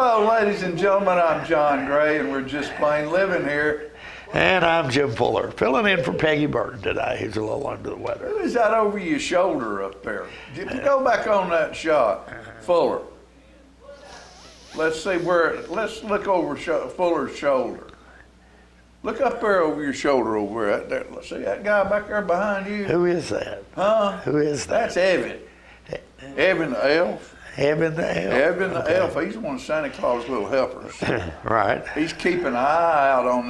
Hello, ladies and gentlemen. I'm John Gray, and we're just plain living here. And I'm Jim Fuller, filling in for Peggy Burton today, who's a little under the weather. Who is that over your shoulder up there? Go back on that shot, Fuller. Let's see let's look over Fuller's shoulder. Look up there over your shoulder over there. Let's see that guy back there behind you. Who is that? Huh? Who is that? That's Evan. Evan the elf. Evan the elf. Evan the elf. He's one of Santa Claus' little helpers. Right. He's keeping an eye out on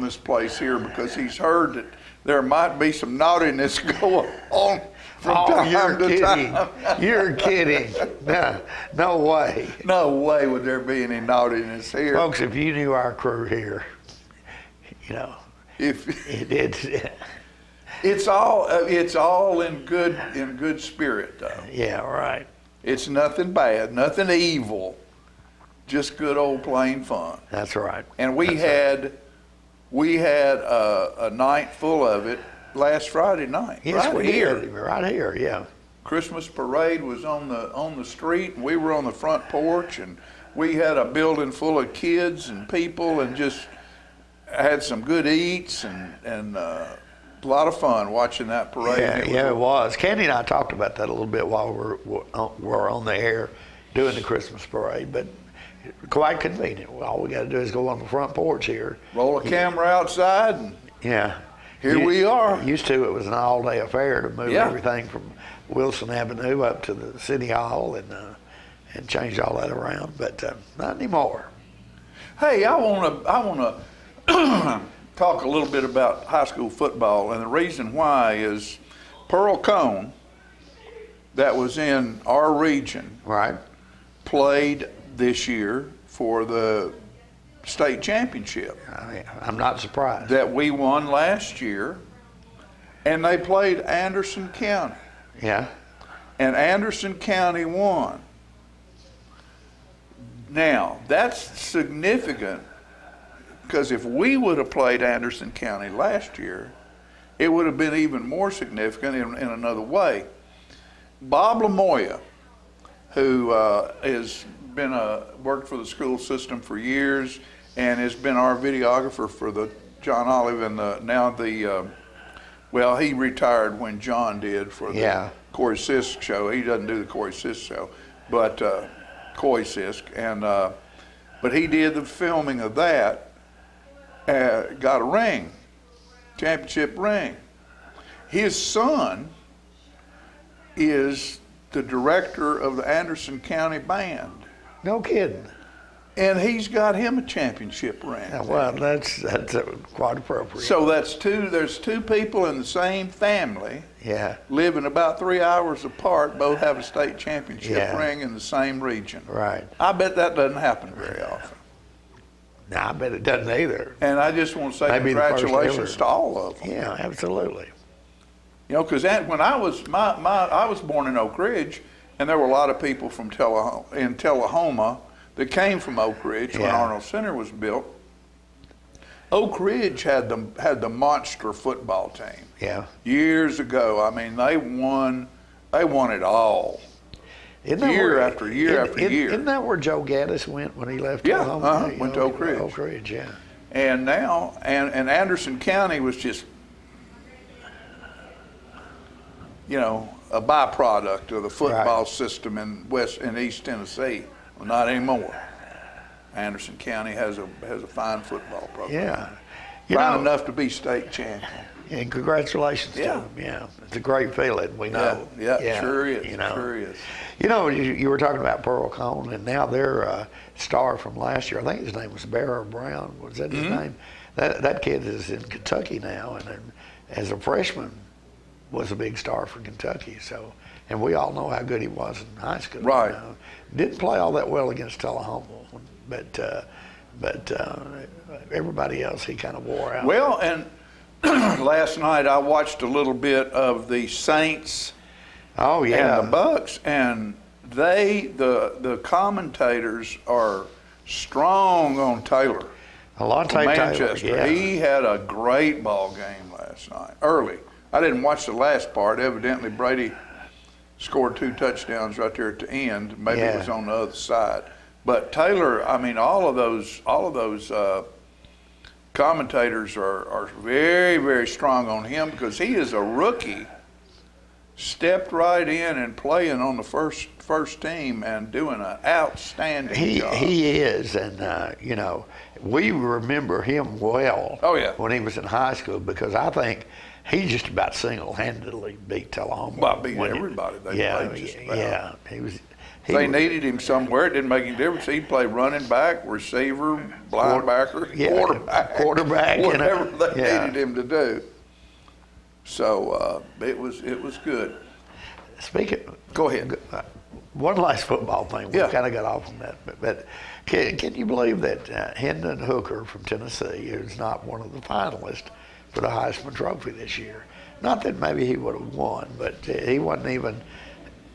this place here because he's heard that there might be some naughtiness going on from time to time. You're kidding. No way. No way would there be any naughtiness here. Folks, if you knew our crew here, If it's all in good spirit though. Yeah, right. It's nothing bad, nothing evil, just good old plain fun. That's right. And we had a night full of it last Friday night. Yes, right we here. did. Right here, yeah. Christmas parade was on the street, and we were on the front porch, and we had a building full of kids and people, and just had some good eats and a lot of fun watching that parade. Yeah, it was. Candy and I talked about that a little bit while we're on the air doing the Christmas parade, but quite convenient. All we got to do is go on the front porch here. Roll a camera outside, and here we are. Used to, it was an all-day affair to move Yeah. everything from Wilson Avenue up to the City Hall and change all that around, but not anymore. Hey, I wanna talk a little bit about high school football, and the reason why is Pearl Cone, that was in our region, Right. played this year for the state championship I'm not surprised. that we won last year, and they played Anderson County, Yeah. and Anderson County won. Now, that's significant, because if we would have played Anderson County last year, it would have been even more significant in another way. Bob Lamoya, who has been worked for the school system for years and has been our videographer for the John Olive and well, he retired when John did for the Corey Sisk show. He doesn't do the Corey Sisk show, but Coy Sisk, and but he did the filming of that. Got a ring, championship ring. His son is the director of the Anderson County Band. No kidding. And he's got him a championship ring. Well, that's quite appropriate. So there's two people in the same family living about 3 hours apart, both have a state championship ring in the same region. Right. I bet that doesn't happen very often. No, I bet it doesn't either. And I just want to say Maybe congratulations to all of them. Yeah, absolutely. Because when I was born in Oak Ridge, and there were a lot of people from Tullahoma that came from Oak Ridge when Arnold Center was built. Oak Ridge had the monster football team. Yeah. Years ago, I mean, they won it all. Year after year. Isn't that where Joe Gaddis went when he left? Yeah, Oklahoma? went to Oak Ridge. Oak Ridge, yeah. And now, and Anderson County was just, a byproduct of the football system in East Tennessee. Well, not anymore. Anderson County has a fine football program. Yeah. Fine enough to be state champion. And congratulations to them. Yeah, it's a great feeling. We know. Yeah, sure is. Sure is. You were talking about Pearl Cone, and now their star from last year, I think his name was Bearer Brown. Was that his name? That kid is in Kentucky now, and as a freshman, was a big star for Kentucky. So, and we all know how good he was in high school. Right. Didn't play all that well against Tullahoma, but everybody else he kind of wore out. Well, and last night I watched a little bit of the Saints and the Bucks, and the commentators are strong on Taylor. A lot of Manchester. Taylor, He had a great ball game last night, early. I didn't watch the last part. Evidently, Brady scored 2 touchdowns right there at the end. Maybe it was on the other side. But Taylor, I mean, all of those commentators are very, very strong on him because he is a rookie, stepped right in and playing on the first team and doing an outstanding job. He is, and you know, we remember him well. Oh, yeah. When he was in high school, because I think he just about single-handedly beat Tullahoma. Well, beat everybody they played just about. Yeah, he was. They needed him somewhere. It didn't make any difference. He'd play running back, receiver, linebacker, quarterback, whatever you know. they needed him to do. So it was good. Go ahead. One last football thing. We Yeah. kind of got off on that, but can you believe that Hendon Hooker from Tennessee is not one of the finalists for the Heisman Trophy this year? Not that maybe he would have won, but he wasn't even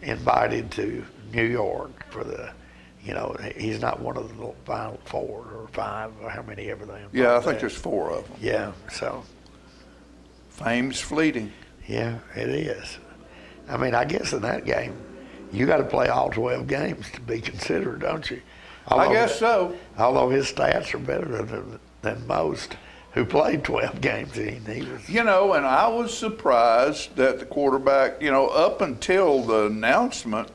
invited to New York for the, you know, he's not one of the final 4 or 5 or how many ever they invited. Yeah, I think there's 4 of them. Yeah, so. Fame's fleeting. Yeah, it is. I mean, I guess in that game, you got to play all 12 games to be considered, don't you? I guess so. Although his stats are better than most who played 12 games. He was. You know, and I was surprised that the quarterback, you know, up until the announcement,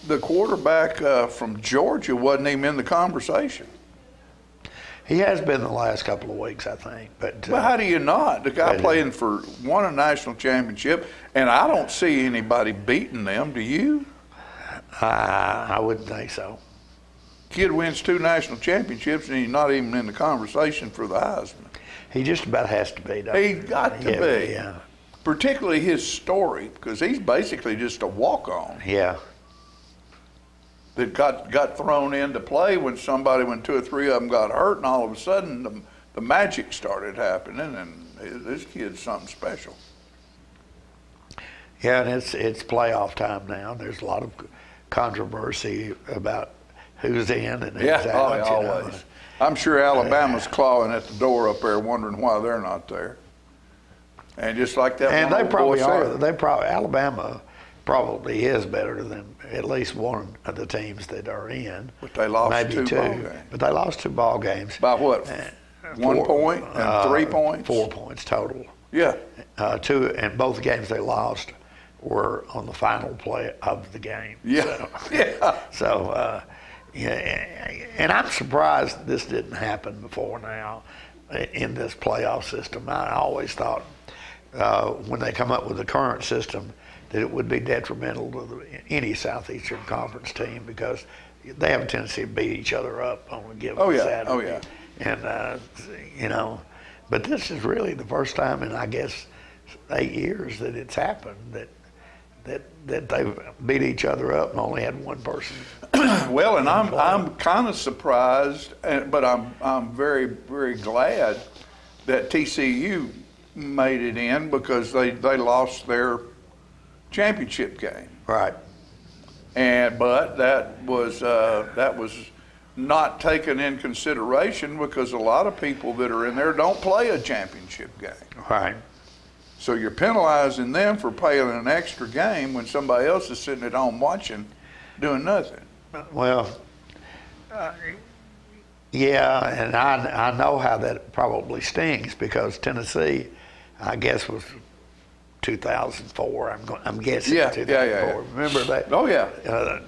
the quarterback from Georgia wasn't even in the conversation. He has been the last couple of weeks, I think. But how do you not? The guy won a national championship, and I don't see anybody beating them. Do you? I wouldn't think so. Kid wins 2 national championships, and he's not even in the conversation for the Heisman. He just about has to be, He's got to be. Yeah. Particularly his story, because he's basically just a walk-on. Yeah. That got thrown into play when 2 or 3 of them got hurt, and all of a sudden the magic started happening, and this kid's something special. Yeah, and it's playoff time now. There's a lot of controversy about who's in and who's out. Always. I'm sure Alabama's clawing at the door up there, wondering why they're not there. And just like that, and one they probably are. said, Alabama probably is better than at least one of the teams that are in. But they lost maybe 2 ball games. But they lost 2 ball games. By what? 1 point and 3 points? 4 points total. Yeah. 2, and both games they lost were on the final play of the game. Yeah. So, yeah, and I'm surprised this didn't happen before now in this playoff system. I always thought when they come up with the current system that it would be detrimental to any Southeastern Conference team because they have a tendency to beat each other up on a given Saturday. Oh, yeah. And, you know, but this is really the first time in, I guess, 8 years that it's happened that they've beat each other up and only had one person. Well, and I'm kind of surprised, but I'm very, very glad that TCU made it in because they lost their championship game. Right. But that was not taken in consideration because a lot of people that are in there don't play a championship game. Right. So you're penalizing them for playing an extra game when somebody else is sitting at home watching, doing nothing. Well, yeah, and I know how that probably stings because Tennessee, I guess, was 2004. I'm guessing. Yeah, 2004. yeah. Remember that? Oh yeah.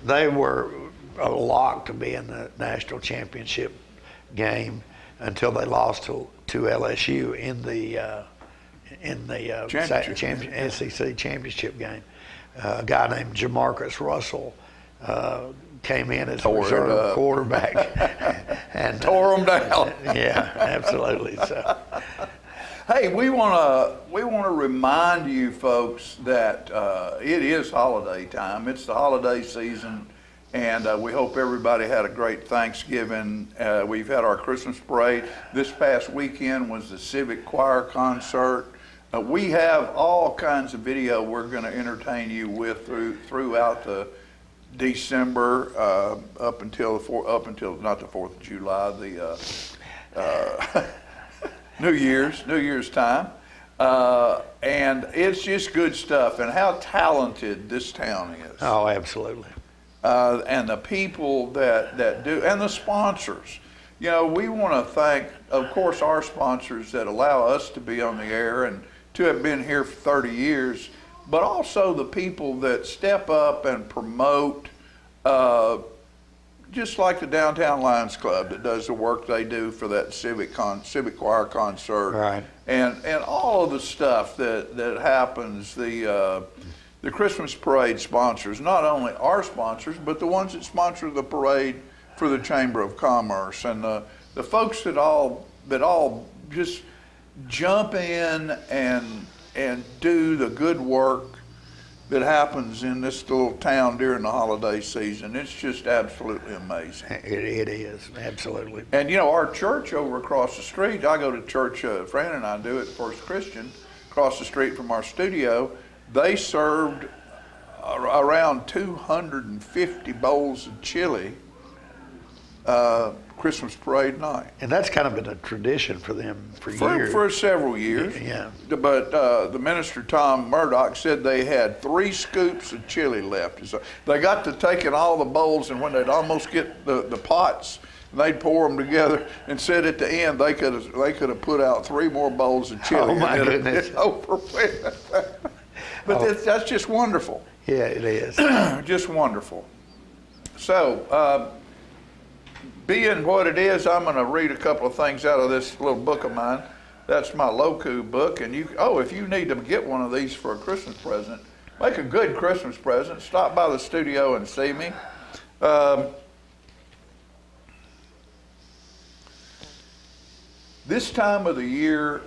They were a lock to be in the national championship game until they lost to LSU in the SEC championship game. A guy named Jamarcus Russell came in as a reserve quarterback and tore them down. Yeah, absolutely. So, hey, we want to remind you folks that it is holiday time. It's the holiday season, and we hope everybody had a great Thanksgiving. We've had our Christmas parade. This past weekend was the Civic Choir concert. We have all kinds of video we're going to entertain you with throughout the December up until not the 4th of July, the New Year's time, and it's just good stuff. And how talented this town is. oh, absolutely. and the people that do, and the sponsors. You know, we want to thank, of course, our sponsors that allow us to be on the air and to have been here for 30 years, but also the people that step up and promote, just like the Downtown Lions Club that does the work they do for that civic choir concert, Right. and all of the stuff that happens. The Christmas parade sponsors, not only our sponsors, but the ones that sponsor the parade for the Chamber of Commerce, and the folks that all just jump in and do the good work that happens in this little town during the holiday season. It's just absolutely amazing. It is, absolutely. And you know, our church over across the street, I go to church, Fran and I do it, First Christian, across the street from our studio. They served around 250 bowls of chili Christmas parade night. And that's kind of been a tradition for them for years. For several years. Yeah. But the minister, Tom Murdoch, said they had 3 scoops of chili left. So they got to taking all the bowls, and when they'd almost get the pots, they'd pour them together, and said at the end they could have put out 3 more bowls of chili. Oh, my goodness. But that's just wonderful. Yeah, it is. Just wonderful. So, being what it is, I'm going to read a couple of things out of this little book of mine. That's my Loku book. And if you need to get one of these for a Christmas present, make a good Christmas present. Stop by the studio and see me. This time of the year,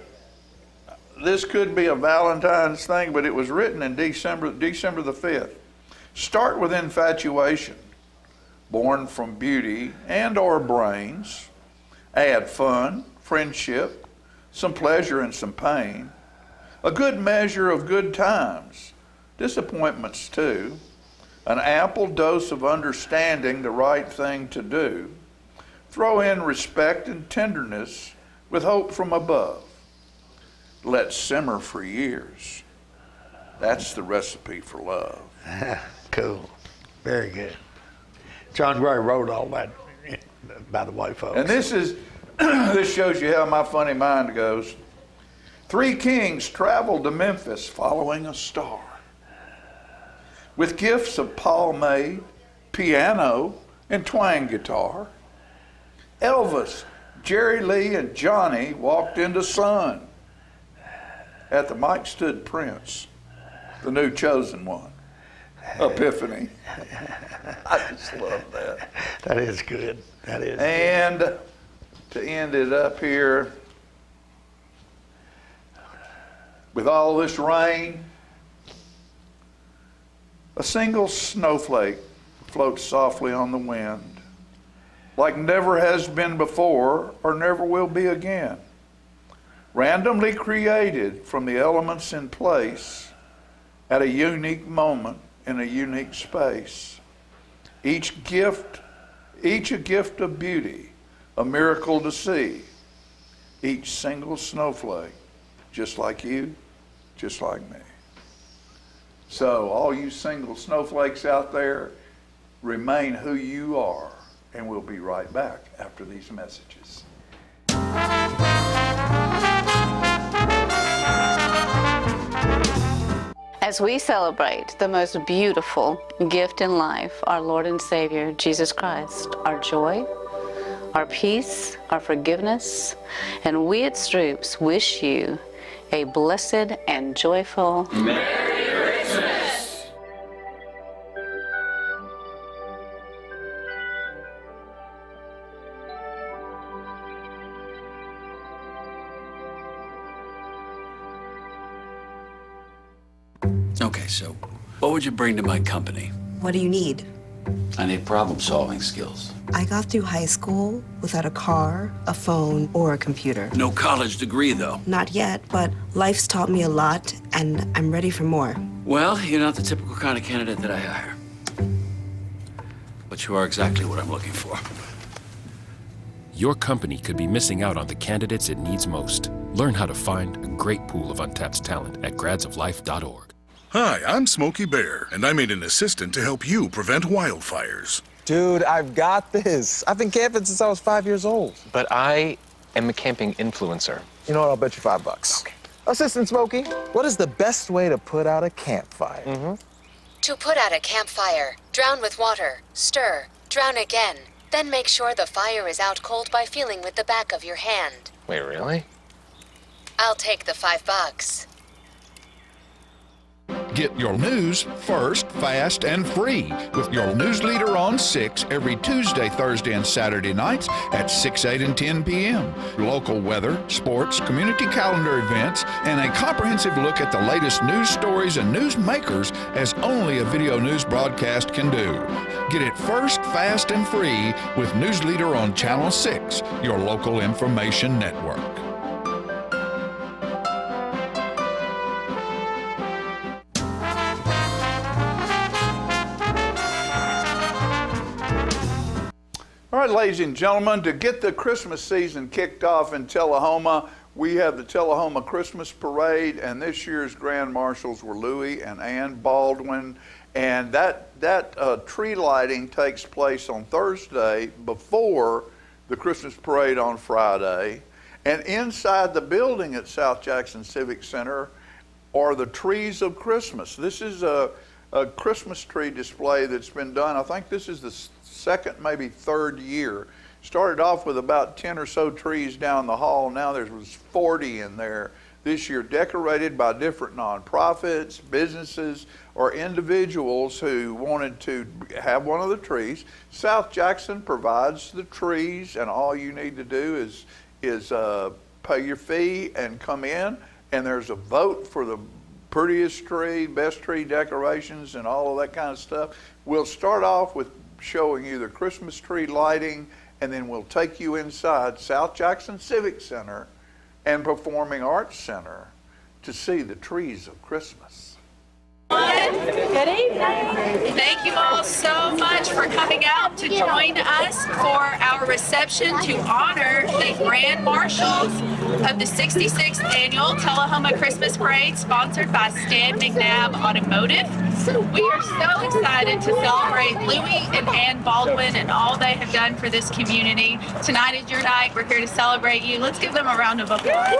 this could be a Valentine's thing, but it was written in December the 5th. Start with infatuation, born from beauty and or brains. Add fun, friendship, some pleasure and some pain. A good measure of good times, disappointments too. An ample dose of understanding the right thing to do. Throw in respect and tenderness with hope from above. Let simmer for years. That's the recipe for love. Cool. Very good. John Gray wrote all that, by the way, folks. And this shows you how my funny mind goes. 3 kings traveled to Memphis following a star. With gifts of pomade, piano, and twang guitar. Elvis, Jerry Lee, and Johnny walked into sun. At the mic stood Prince, the new chosen one, Epiphany. I just love that. That is good. That is And to end it up here, with all this rain, a single snowflake floats softly on the wind, like never has been before or never will be again. Randomly created from the elements in place at a unique moment in a unique space. Each a gift of beauty, a miracle to see. Each single snowflake, just like you, just like me. So all you single snowflakes out there, remain who you are, and we'll be right back after these messages. As we celebrate the most beautiful gift in life, our Lord and Savior, Jesus Christ, our joy, our peace, our forgiveness, and we at Stroops wish you a blessed and joyful Merry Christmas! Okay, so what would you bring to my company? What do you need? I need problem-solving skills. I got through high school without a car, a phone, or a computer. No college degree, though. Not yet, but life's taught me a lot, and I'm ready for more. Well, you're not the typical kind of candidate that I hire. But you are exactly what I'm looking for. Your company could be missing out on the candidates it needs most. Learn how to find a great pool of untapped talent at gradsoflife.org. Hi, I'm Smokey Bear, and I made an assistant to help you prevent wildfires. Dude, I've got this. I've been camping since I was 5 years old. But I am a camping influencer. You know what? I'll bet you $5. Okay. Assistant Smokey, what is the best way to put out a campfire? To put out a campfire, drown with water, stir, drown again. Then make sure the fire is out cold by feeling with the back of your hand. Wait, really? I'll take the $5. Get your news first, fast, and free with your news leader on 6 every Tuesday, Thursday, and Saturday nights at 6, 8, and 10 p.m. Local weather, sports, community calendar events, and a comprehensive look at the latest news stories and news makers as only a video news broadcast can do. Get it first, fast, and free with News Leader on Channel 6, your local information network. All right, ladies and gentlemen, to get the Christmas season kicked off in Tullahoma, we have the Tullahoma Christmas Parade, and this year's Grand Marshals were Louis and Ann Baldwin. And that tree lighting takes place on Thursday before the Christmas Parade on Friday. And inside the building at South Jackson Civic Center are the trees of Christmas. This is a Christmas tree display that's been done. I think this is the second, maybe third year. Started off with about 10 or so trees down the hall. Now there was 40 in there this year, decorated by different nonprofits, businesses, or individuals who wanted to have one of the trees. South Jackson provides the trees, and all you need to do is pay your fee and come in, and there's a vote for the prettiest tree, best tree decorations, and all of that kind of stuff. We'll start off with showing you the Christmas tree lighting, and then we'll take you inside South Jackson Civic Center and Performing Arts Center to see the trees of Christmas. Good evening. Thank you all so much for coming out to join us for our reception to honor the Grand Marshals of the 66th Annual Tullahoma Christmas Parade, sponsored by Stan McNabb Automotive. We are so excited to celebrate Louis and Ann Baldwin and all they have done for this community. Tonight is your night. We're here to celebrate you. Let's give them a round of applause.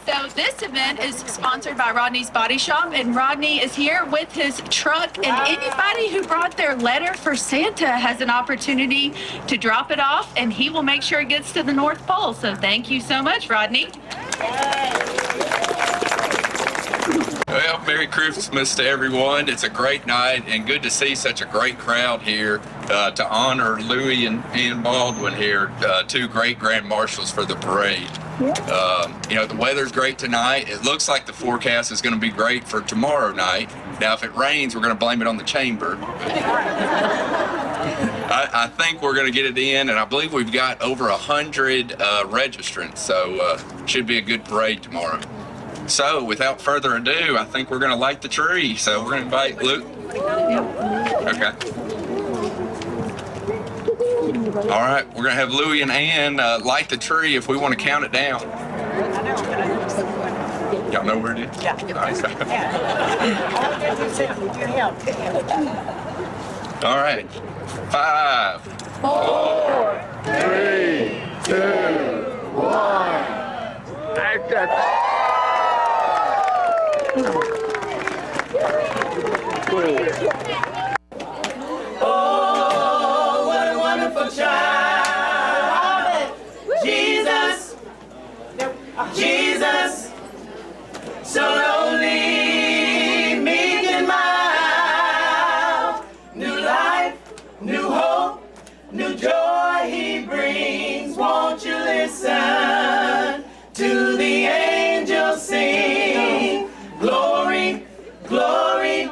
So this event is sponsored by Rodney's Body Shop, and Rodney is here with his truck, and anybody who brought their letter for Santa has an opportunity to drop it off, and he will make sure it gets to the North Pole. So thank you so much, Rodney. Well, Merry Christmas to everyone. It's a great night and good to see such a great crowd here to honor Louis and Ann Baldwin here, two great Grand Marshals for the parade. You know, the weather's great tonight. It looks like the forecast is going to be great for tomorrow night. Now, if it rains, we're going to blame it on the chamber. I think we're going to get it in, and I believe we've got over 100 registrants, so should be a good parade tomorrow. So, without further ado, I think we're going to light the tree. So we're going to invite Luke. Okay. All right, we're going to have Louis and Ann light the tree if we want to count it down. Y'all know where it is? Yeah. All right. 5, 4, 3, 2, 1. Oh, what a wonderful child. Jesus, Jesus, so lonely, meek and mild. New life, new hope, new joy he brings. Won't you listen to the angels sing? Glory, glory,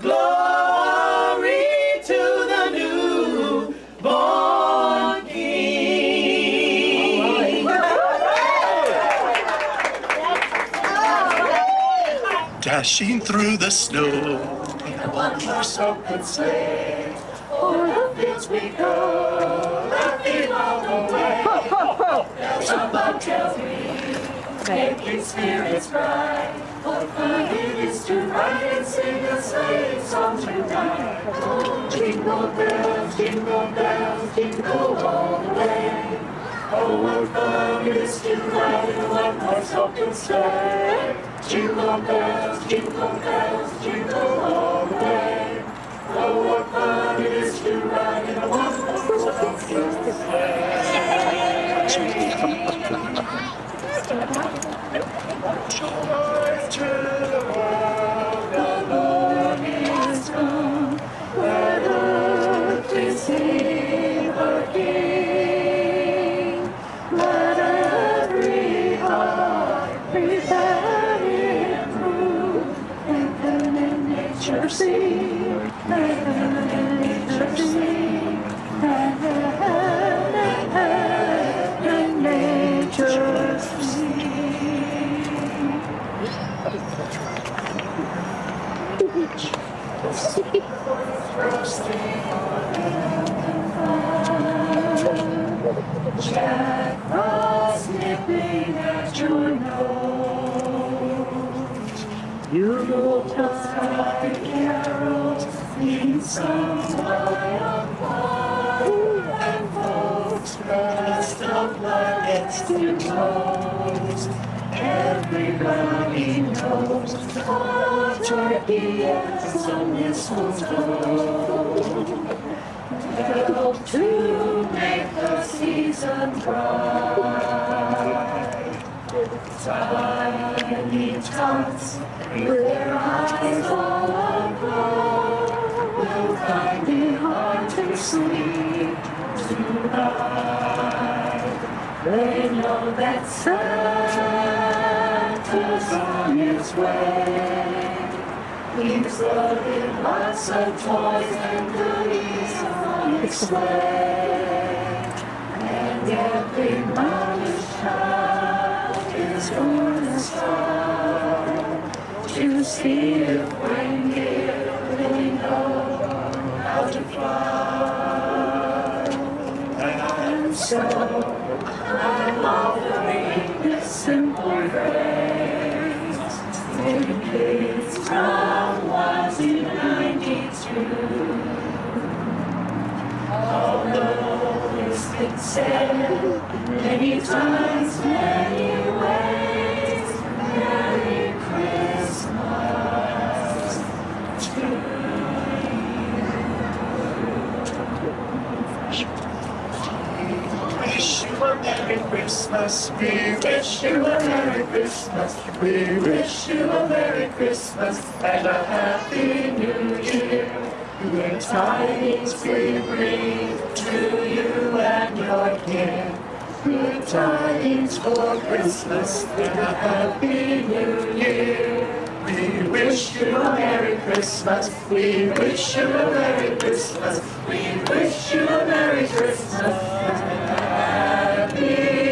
glory to the newborn King. Dashing through the snow, One horse open sleigh, o'er the fields we go, laughing all the way. There's a bug tells me making spirits bright. What fun it is to ride and sing a sleighing song tonight. Oh, jingle bells, jingle all the way. Oh, what fun it is to ride in a one-horse open sleigh. Jingle bells, jingle all the way. Oh, what fun it is to ride in a one-horse open sleigh. Joy to the world, the Lord is come. Let earth receive her King. Let every heart prepare Him through. Let heaven and nature sing. Let heaven and nature sing. Let heaven and nature sing. Jack Frost nipping at your nose. Yuletide carols being sung by a choir, and folks dressed up like Eskimos. Everybody knows a turkey and some mistletoe help to make the season bright. Tiny tots with their eyes all aglow will find it hard to sleep tonight. They know that Santa's on his way. He's loaded lots of toys and goodies on his sleigh. And every mother's child is gonna start to see if reindeer really know how to fly. And so I'm offering this simple phrase for the kids from 1 to 92. Although it's been said many times, many ways, Merry Christmas to We wish you a Merry Christmas. We wish you a Merry Christmas and a Happy New Year. Good tidings we bring to you and your kin. Good tidings for Christmas and a Happy New Year. We wish you a Merry Christmas. We wish you a Merry Christmas. We wish you a Merry Christmas and a Happy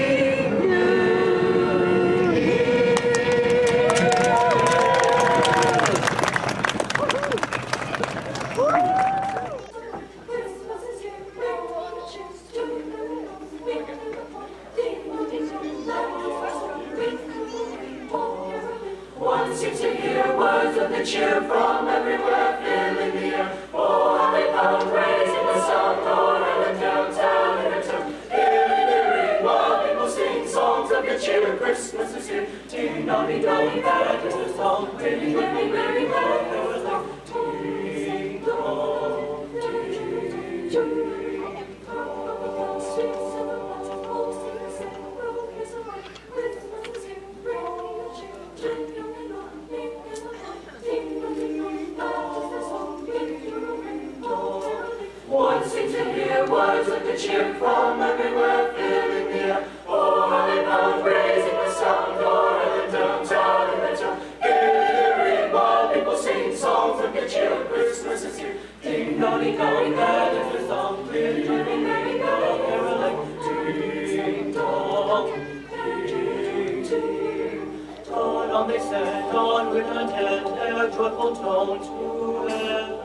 cheer from everywhere, filling the air. Oh, how they pound, raising the sound, Lord, and the downtown in the town. Hear the ring while people sing songs of good cheer. Christmas is here. Ding dong, ding dong, Merry Christmas song. Ring, ring, Merry Christmas song. Ding dong, ding dong. One seems to hear words of good cheer from everywhere, filling the air. Oh, how they pound, raising the sound, Lord, and the downtown in the town. Hear the ring while people sing songs of good cheer. Christmas is here. Ding dong, that is the song. Ding dong, caroling. Ding dong, ding ding. Dawn on they said, dawn with content, their joyful tone to everyone.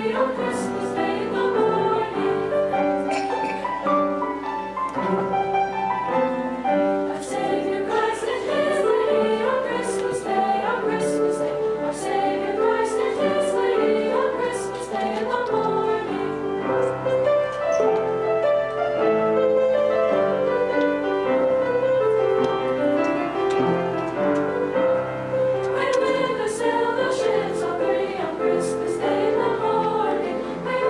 Lily on Christmas Day in the morning. Our Savior Christ and His Lady on Christmas Day, on Christmas Day. Our Savior Christ and His Lady on Christmas Day in the morning. When the sail the ships all three on Christmas Day in the morning. When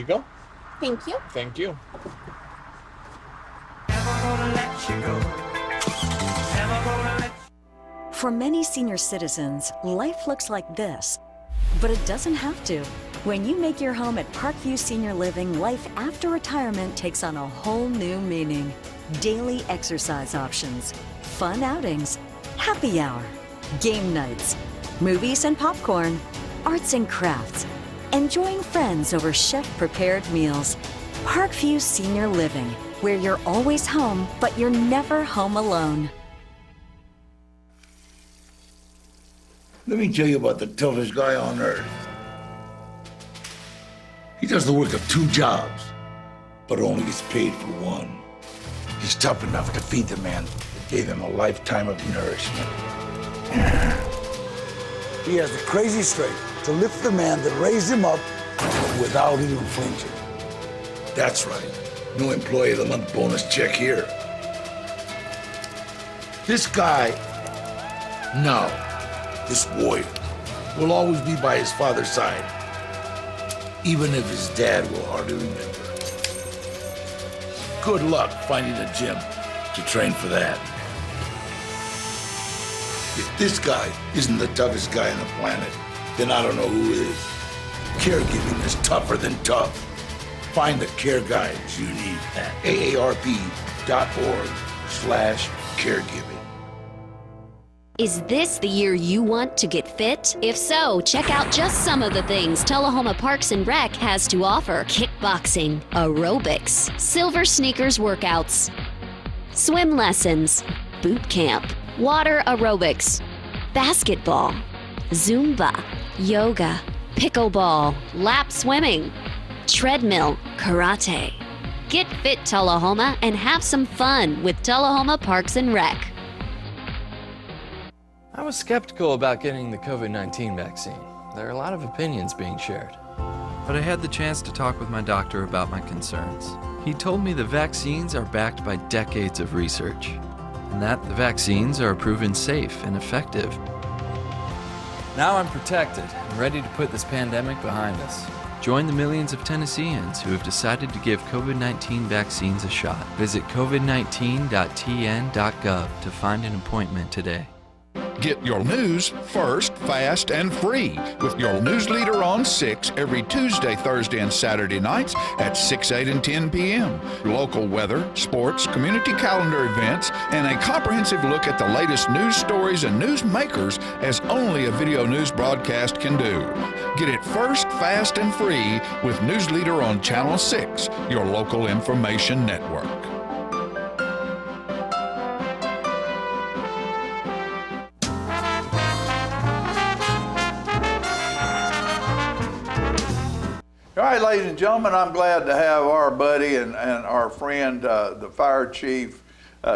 go. Thank you. Thank you. For many senior citizens, life looks like this, but it doesn't have to. When you make your home at Parkview Senior Living, life after retirement takes on a whole new meaning. Daily exercise options, fun outings, happy hour, game nights, movies and popcorn, arts and crafts, enjoying friends over chef-prepared meals. Parkview Senior Living, where you're always home, but you're never home alone. Let me tell you about the toughest guy on earth. He does the work of 2 jobs, but only gets paid for one. He's tough enough to feed the man that gave him a lifetime of nourishment. He has the crazy strength to lift the man that raised him up without even flinching. That's right. No employee of the month bonus check here. This guy, no, this warrior, will always be by his father's side, even if his dad will hardly remember. Good luck finding a gym to train for that. If this guy isn't the toughest guy on the planet, then I don't know who is. Caregiving is tougher than tough. Find the care guides you need at aarp.org/caregiving. Is this the year you want to get fit? If so, check out just some of the things Tullahoma Parks and Rec has to offer. Kickboxing, aerobics, silver sneakers workouts, swim lessons, boot camp, water aerobics, basketball, Zumba, yoga, pickleball, lap swimming, treadmill, karate. Get fit, Tullahoma, and have some fun with Tullahoma Parks and Rec. I was skeptical about getting the COVID-19 vaccine. There are a lot of opinions being shared. But I had the chance to talk with my doctor about my concerns. He told me the vaccines are backed by decades of research, and that the vaccines are proven safe and effective. Now I'm protected and ready to put this pandemic behind us. Join the millions of Tennesseans who have decided to give COVID-19 vaccines a shot. Visit covid19.tn.gov to find an appointment today. Get your news first, fast, and free with your news leader on 6 every Tuesday, Thursday, and Saturday nights at 6, 8, and 10 p.m. Local weather, sports, community calendar events, and a comprehensive look at the latest news stories and news makers as only a video news broadcast can do. Get it first, fast, and free with News Leader on Channel 6, your local information network. All right, ladies and gentlemen, I'm glad to have our buddy and our friend, the Fire Chief,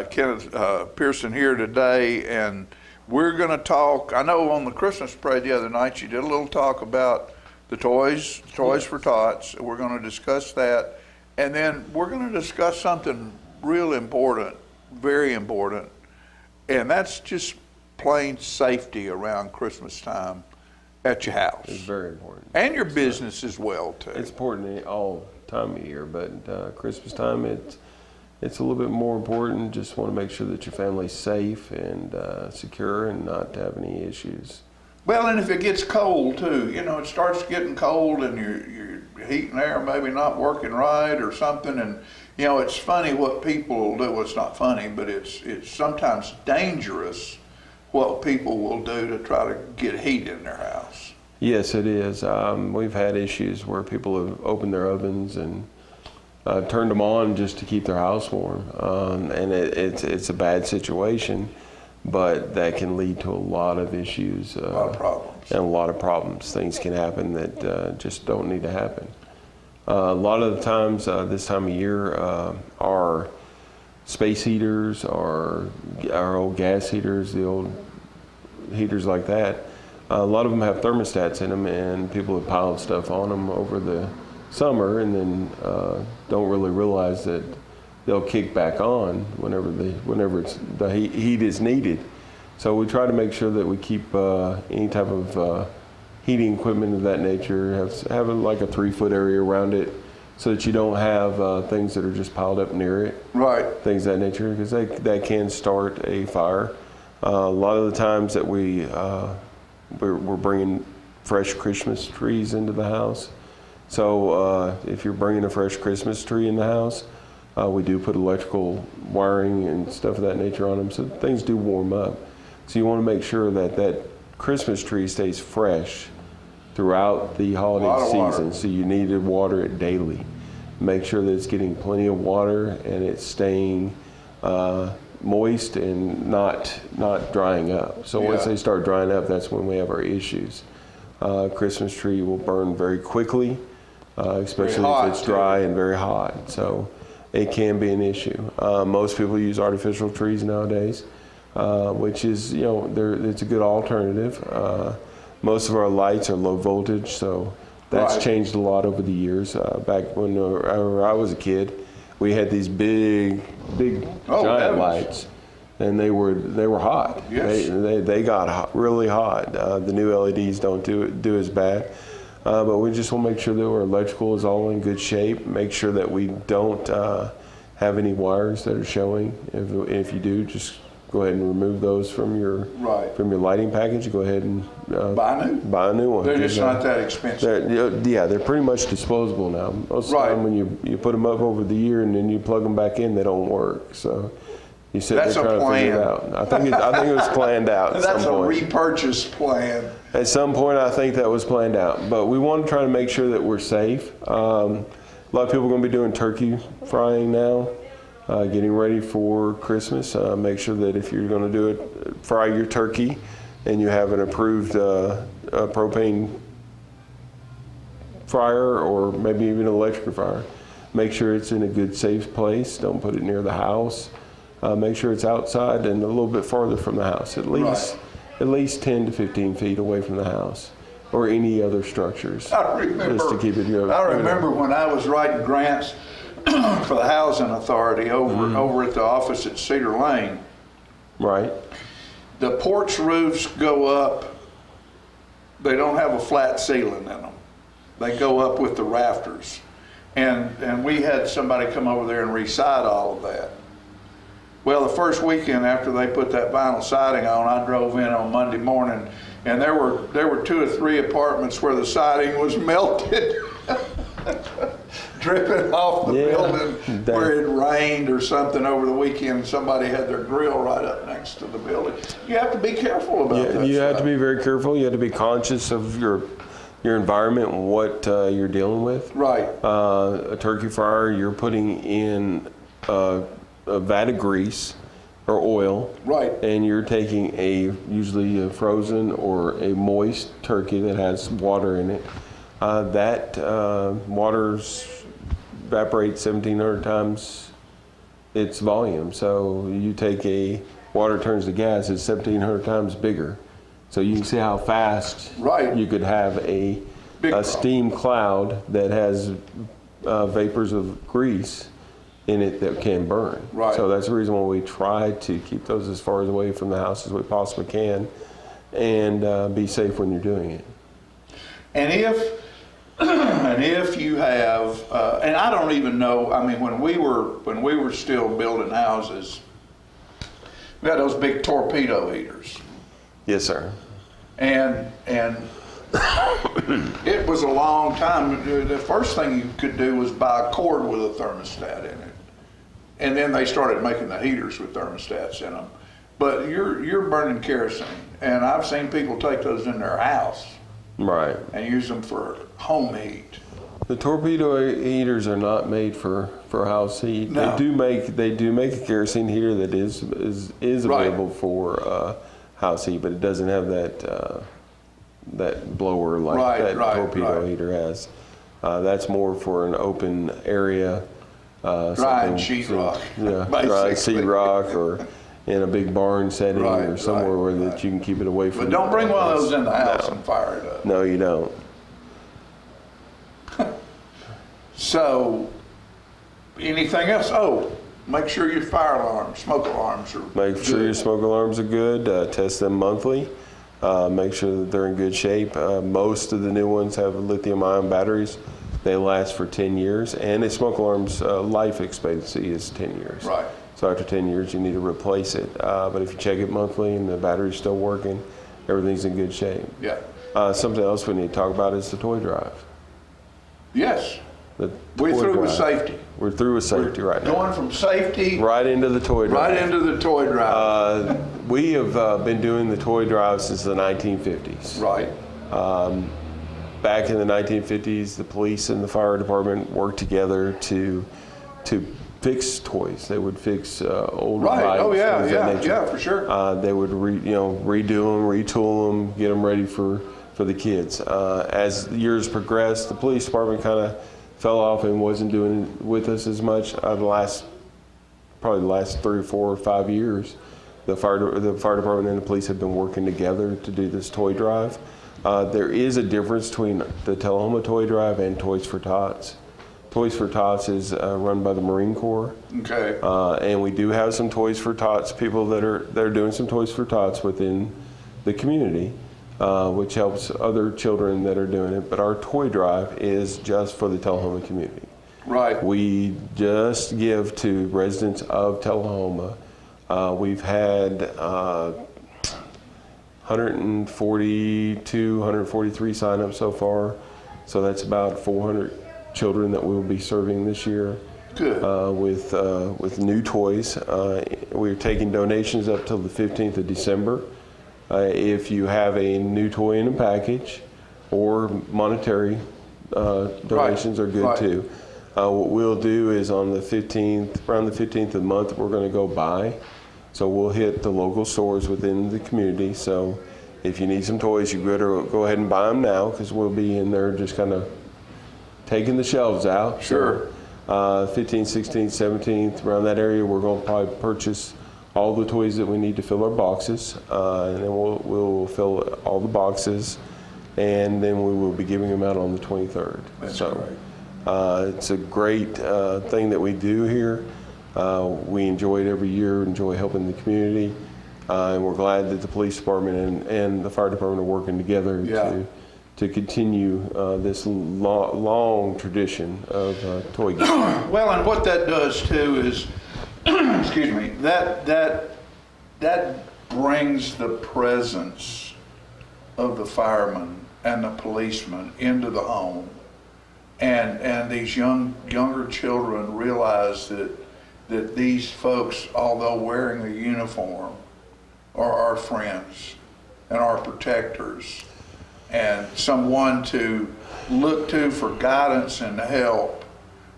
Kenneth Pearson, here today. And we're going to talk, I know on the Christmas parade the other night, you did a little talk about the Toys for Tots. We're going to discuss that. And then we're going to discuss something real important, very important, and that's just plain safety around Christmas time at your house. It's very important. And your business as well, too. It's important all time of year, but Christmas time, it's a little bit more important. Just want to make sure that your family's safe and secure and not have any issues. Well, and if it gets cold, too, you know, it starts getting cold and your heat and air maybe not working right or something, and, you know, it's funny what people will do. Well, it's not funny, but it's sometimes dangerous what people will do to try to get heat in their house. Yes, it is. We've had issues where people have opened their ovens and turned them on just to keep their house warm, and it's a bad situation, but that can lead to a lot of issues. A lot of problems. And a lot of problems. Things can happen that just don't need to happen. A lot of the times this time of year, our space heaters, our old gas heaters, the old heaters like that, a lot of them have thermostats in them, and people have piled stuff on them over the summer and then don't really realize that they'll kick back on whenever the heat is needed. So we try to make sure that we keep any type of heating equipment of that nature, have like a 3-foot area around it so that you don't have things that are just piled up near it. Right. Things of that nature, because that can start a fire. A lot of the times that we're bringing fresh Christmas trees into the house. So if you're bringing a fresh Christmas tree in the house, we do put electrical wiring and stuff of that nature on them, so things do warm up. So you want to make sure that that Christmas tree stays fresh throughout the holiday season. So you need to water it daily. Make sure that it's getting plenty of water and it's staying moist and not drying up. So once they start drying up, that's when we have our issues. Christmas tree will burn very quickly, especially if it's dry and very hot. So it can be an issue. Most people use artificial trees nowadays, which is, it's a good alternative. Most of our lights are low voltage, so that's changed a lot over the years. Back when I was a kid, we had these big giant lights, and they were hot. Yes. They got really hot. The new LEDs don't do as bad, but we just want to make sure that our electrical is all in good shape. Make sure that we don't have any wires that are showing. If you do, just go ahead and remove those from your lighting package. Go ahead and buy a new one. They're just not that expensive. They're pretty much disposable now. Most of the time when you put them up over the year and then you plug them back in, they don't work. So you sit there trying to figure it out. I think it was planned out at some point. That's a repurchase plan. At some point, I think that was planned out. But we want to try to make sure that we're safe. A lot of people are going to be doing turkey frying now. Getting ready for Christmas. Make sure that if you're going to do it, fry your turkey, and you have an approved propane fryer or maybe even an electric fryer. Make sure it's in a good, safe place. Don't put it near the house. Make sure it's outside and a little bit farther from the house, at least 10 to 15 feet away from the house or any other structures. Just to keep it. I remember when I was writing grants for the Housing Authority over at the office at Cedar Lane. Right. The porch roofs go up. They don't have a flat ceiling in them. They go up with the rafters. And we had somebody come over there and reside all of that. Well, the first weekend after they put that vinyl siding on, I drove in on Monday morning, and there were 2 or 3 apartments where the siding was melted. Dripping off the building where it rained or something over the weekend, and somebody had their grill right up next to the building. You have to be careful about that. You have to be very careful. You have to be conscious of your environment and what you're dealing with. Right. A turkey fryer, you're putting in a vat of grease or oil. Right. And you're taking usually a frozen or a moist turkey that has water in it. That water's evaporates 1,700 times its volume. So you take water turns to gas, it's 1,700 times bigger. So you can see how fast you could have a steam cloud that has vapors of grease in it that can burn. Right. So that's the reason why we try to keep those as far away from the house as we possibly can and be safe when you're doing it. And if you have, and I don't even know, I mean, when we were still building houses, we had those big torpedo heaters. Yes, sir. And it was a long time. The first thing you could do was buy a cord with a thermostat in it. And then they started making the heaters with thermostats in them. But you're burning kerosene. And I've seen people take those in their house. Right. And use them for home heat. The torpedo heaters are not made for house heat. No. They do make a kerosene heater that is available for house heat, but it doesn't have that blower like that torpedo heater has. That's more for an open area. Drying sheetrock. Yeah, drying sheetrock or in a big barn setting or somewhere where that you can keep it away from. But don't bring one of those in the house and fire it up. No, you don't. So, anything else? Oh, make sure your fire alarms, smoke alarms are Make sure your smoke alarms are good. Test them monthly. make sure that they're in good shape. Most of the new ones have lithium-ion batteries. They last for 10 years, and a smoke alarm's life expectancy is 10 years. Right. So after 10 years, you need to replace it. But if you check it monthly and the battery's still working, everything's in good shape. Yeah. Something else we need to talk about is the toy drive. Yes. The We're toy through with drive. safety. We're through with safety right now. Going from safety Right into the toy drive. right into the toy drive. We have been doing the toy drive since the 1950s. Right. Back in the 1950s, the police and the fire department worked together to fix toys. They would fix old Right. bikes. Oh, yeah, things of that yeah, nature. yeah, for sure. They would redo them, retool them, get them ready for the kids. As the years progressed, the police department kind of fell off and wasn't doing it with us as much. Probably the last 3 or 4 or 5 years, the fire department and the police have been working together to do this toy drive. There is a difference between the Tullahoma Toy Drive and Toys for Tots. Toys for Tots is run by the Marine Corps. Okay. And we do have some Toys for Tots, people that are doing some Toys for Tots within the community, which helps other children that are doing it. But our toy drive is just for the Tullahoma community. Right. We just give to residents of Tullahoma. We've had 142, 143 signups so far. So that's about 400 children that we will be serving this year. Good. With new toys. We're taking donations up till the 15th of December. If you have a new toy in a package, or monetary donations are good too. What we'll do is on the 15th, around the 15th of the month, we're going to go buy. So we'll hit the local stores within the community. So if you need some toys, you better go ahead and buy them now, because we'll be in there just kind of taking the shelves out. Sure. So, 15th, 16th, 17th, around that area, we're going to probably purchase all the toys that we need to fill our boxes, and then we'll fill all the boxes, and then we will be giving them out on the 23rd. That's so, great. It's a great thing that we do here. We enjoy it every year, enjoy helping the community, and we're glad that the police department and the fire department are working together to continue this long tradition of toy giving. Well, and what that does too is, excuse me, that brings the presence of the firemen and the policemen into the home, and these younger children realize that these folks, although wearing a uniform, are our friends and our protectors, and someone to look to for guidance and help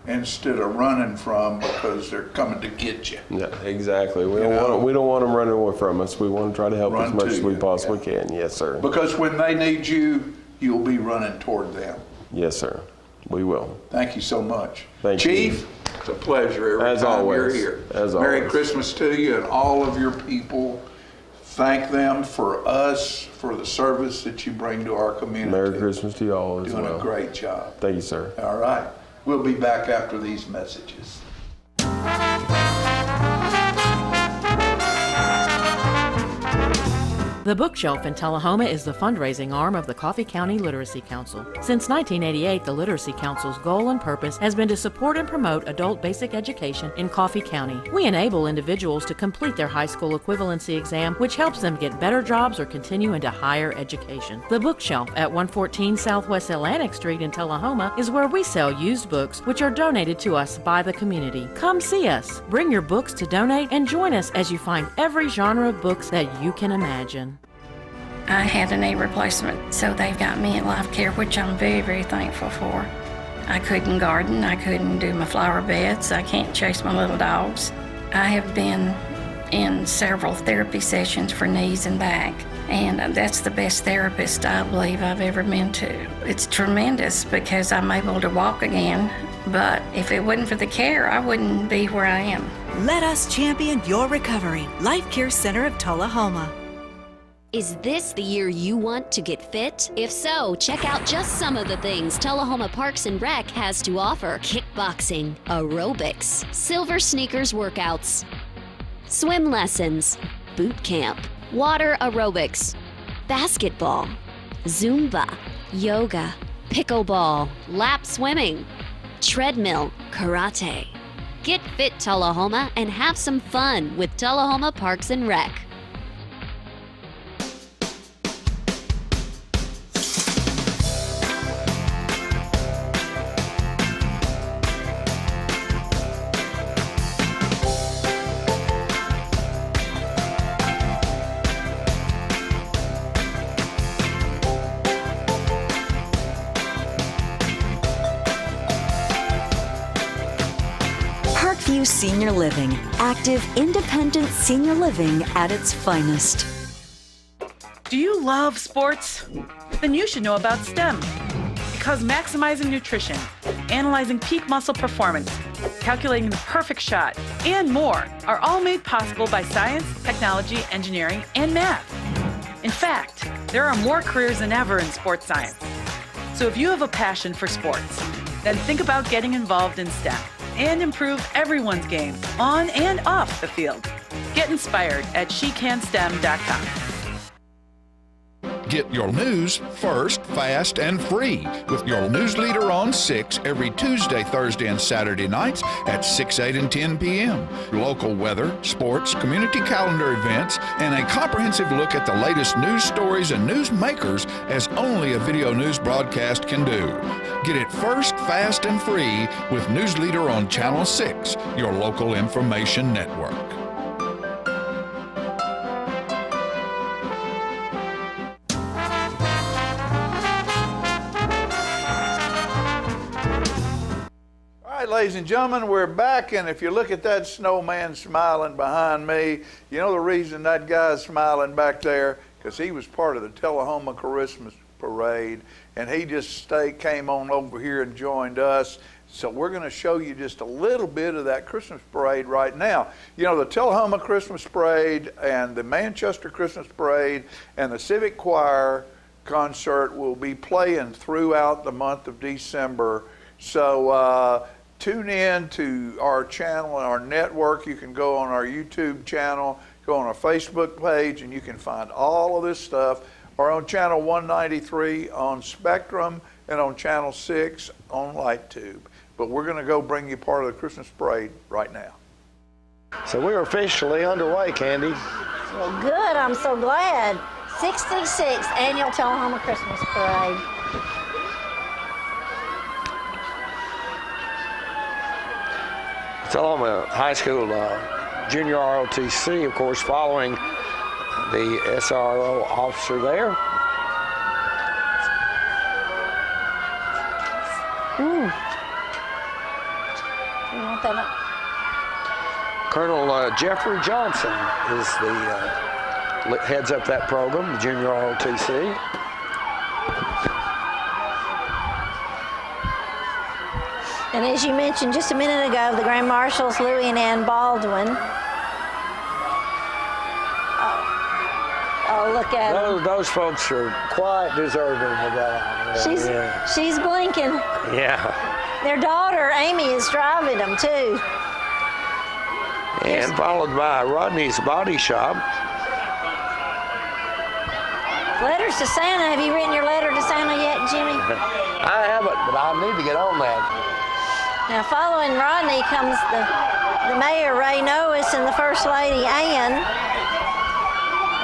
instead of running from, because they're coming to get you. Yeah, exactly. We don't want them running away from us. We want to try to help as much as we possibly can. Yes, sir. Because when they need you, you'll be running toward them. Yes, sir. We will. Thank you so much. Thank you. Chief, it's a pleasure every As time always. you're here. As Merry always. Christmas to you and all of your people. Thank them for us, for the service that you bring to our community. Merry Christmas to you all as Doing well. a great job. Thank you, sir. All right. We'll be back after these messages. The Bookshelf in Tullahoma is the fundraising arm of the Coffee County Literacy Council. Since 1988, the Literacy Council's goal and purpose has been to support and promote adult basic education in Coffee County. We enable individuals to complete their high school equivalency exam, which helps them get better jobs or continue into higher education. The Bookshelf at 114 Southwest Atlantic Street in Tullahoma is where we sell used books, which are donated to us by the community. Come see us, bring your books to donate, and join us as you find every genre of books that you can imagine. I had a knee replacement, so they've got me in life care, which I'm very, very thankful for. I couldn't garden, I couldn't do my flower beds, I can't chase my little dogs. I have been in several therapy sessions for knees and back, and that's the best therapist I believe I've ever been to. It's tremendous because I'm able to walk again, but if it wasn't for the care, I wouldn't be where I am. Let us champion your recovery. Life Care Center of Tullahoma. Is this the year you want to get fit? If so, check out just some of the things Tullahoma Parks and Rec has to offer. Kickboxing, aerobics, silver sneakers workouts, swim lessons, boot camp, water aerobics, basketball, Zumba, yoga, pickleball, lap swimming, treadmill, karate. Get fit, Tullahoma, and have some fun with Tullahoma Parks and Rec. Parkview Senior Living, active, independent senior living at its finest. Do you love sports? Then you should know about STEM. Because maximizing nutrition, analyzing peak muscle performance, calculating the perfect shot, and more are all made possible by science, technology, engineering, and math. In fact, there are more careers than ever in sports science. So if you have a passion for sports, then think about getting involved in STEM and improve everyone's game on and off the field. Get inspired at SheCanSTEM.com. Get your news first, fast, and free with your news leader on 6 every Tuesday, Thursday, and Saturday nights at 6, 8, and 10 p.m. Local weather, sports, community calendar events, and a comprehensive look at the latest news stories and news makers as only a video news broadcast can do. Get it first, fast, and free with News Leader on Channel 6, your local information network. Ladies and gentlemen, we're back, and if you look at that snowman smiling behind me, you know the reason that guy's smiling back there? Because he was part of the Tullahoma Christmas Parade, and he just came on over here and joined us. So we're going to show you just a little bit of that Christmas parade right now. You know, the Tullahoma Christmas Parade and the Manchester Christmas Parade and the Civic Choir concert will be playing throughout the month of December. So tune in to our channel and our network. You can go on our YouTube channel, go on our Facebook page, and you can find all of this stuff. Or on channel 193 on Spectrum and on channel 6 on LightTube. But we're going to go bring you part of the Christmas parade right now. So we're officially underway, Candy. Well, good. I'm so glad. 66th Annual Tullahoma Christmas Parade. Tullahoma High School Junior ROTC, of course, following the SRO officer there. Ooh. You want that up? Colonel Jeffrey Johnson is the heads up that program, the Junior ROTC. And as you mentioned just a minute ago, the Grand Marshals, Louie and Ann Baldwin. Oh, look at them. Those folks are quite deserving of that. She's blinking. Yeah. Their daughter, Amy, is driving them, too. And followed by Rodney's Body Shop. Letters to Santa. Have you written your letter to Santa yet, Jimmy? I haven't, but I need to get on that. Now, following Rodney comes the Mayor, Ray Noes, and the First Lady, Ann.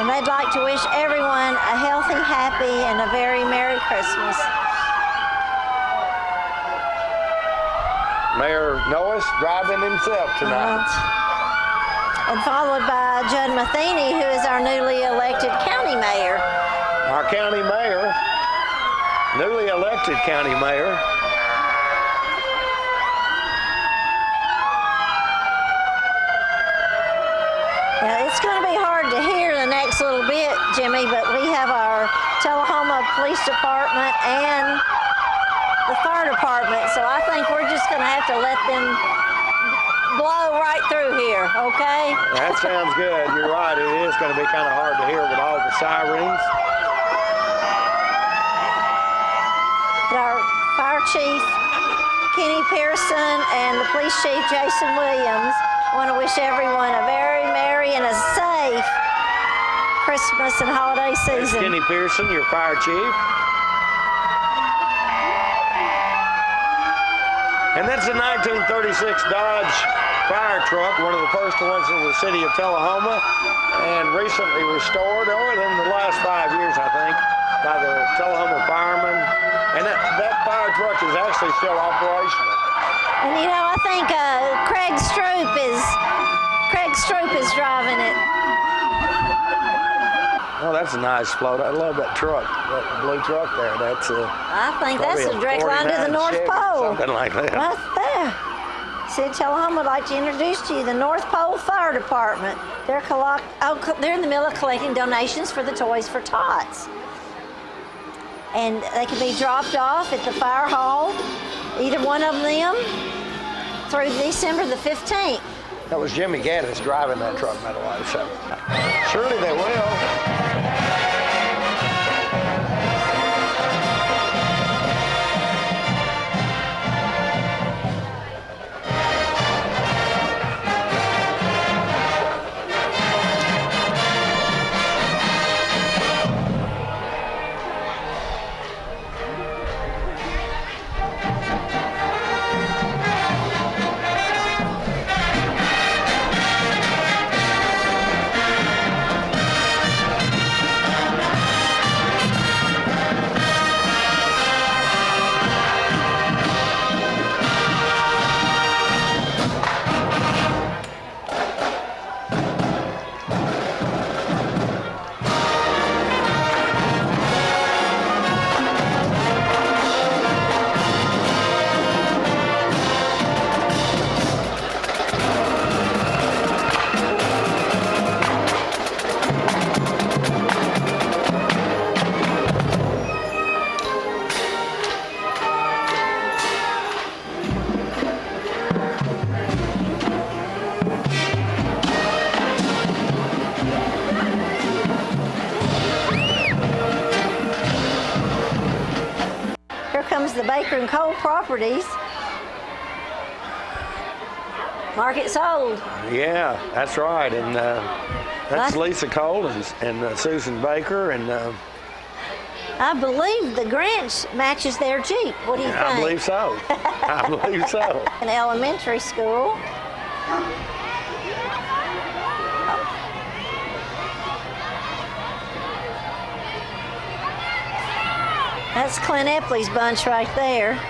And they'd like to wish everyone a healthy, happy, and a very Merry Christmas. Mayor Noes driving himself tonight. And followed by Judd Matheny, who is our newly elected county mayor. Our county mayor, newly elected county mayor. Now, it's going to be hard to hear the next little bit, Jimmy, but we have our Tullahoma Police Department and the fire department, so I think we're just going to have to let them blow right through here, okay? That sounds good. You're right. It is going to be kind of hard to hear with all the sirens. But our fire chief, Kenny Pearson, and the police chief, Jason Williams, want to wish everyone a very merry and a safe Christmas and holiday season. Kenny Pearson, your fire chief. And that's a 1936 Dodge fire truck, one of the first ones in the city of Tullahoma, and recently restored, within the last 5 years, I think, by the Tullahoma firemen. And that fire truck is actually still operational. And you know, I think Craig Stroop is driving it. Oh, that's a nice float. I love that truck, that blue truck there. That's I think that's a direct line to the North Chevy, Pole. something like that. Right there. City of Tullahoma would like to introduce to you the North Pole Fire Department. They're in the middle of collecting donations for the Toys for Tots. And they can be dropped off at the fire hall, either one of them, through December the 15th. That was Jimmy Gaddis driving that truck, by the way, so surely they will. The Baker and Cole Properties. Market sold. Yeah, that's right. And that's Lisa Cole and Susan Baker. And I believe the Grinch matches their Jeep. What do you think? I believe so. I believe so. An elementary school. That's Clint Epley's bunch right there.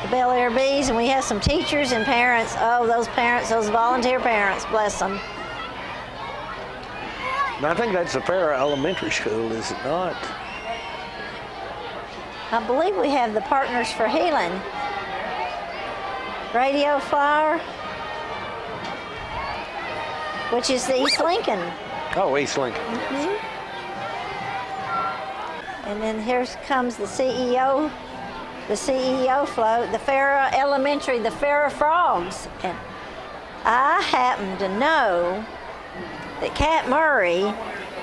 The Bel Air Bees, and we have some teachers and parents. Oh, those parents, those volunteer parents, bless them. And I think that's the Farrah Elementary School, is it not? I believe we have the Partners for Healing. Radio Flower, which is the East Lincoln. Oh, East Lincoln. Mm-hmm. And then here comes the CEO float, the Farrah Elementary, the Farrah Frogs. And I happen to know that Cat Murray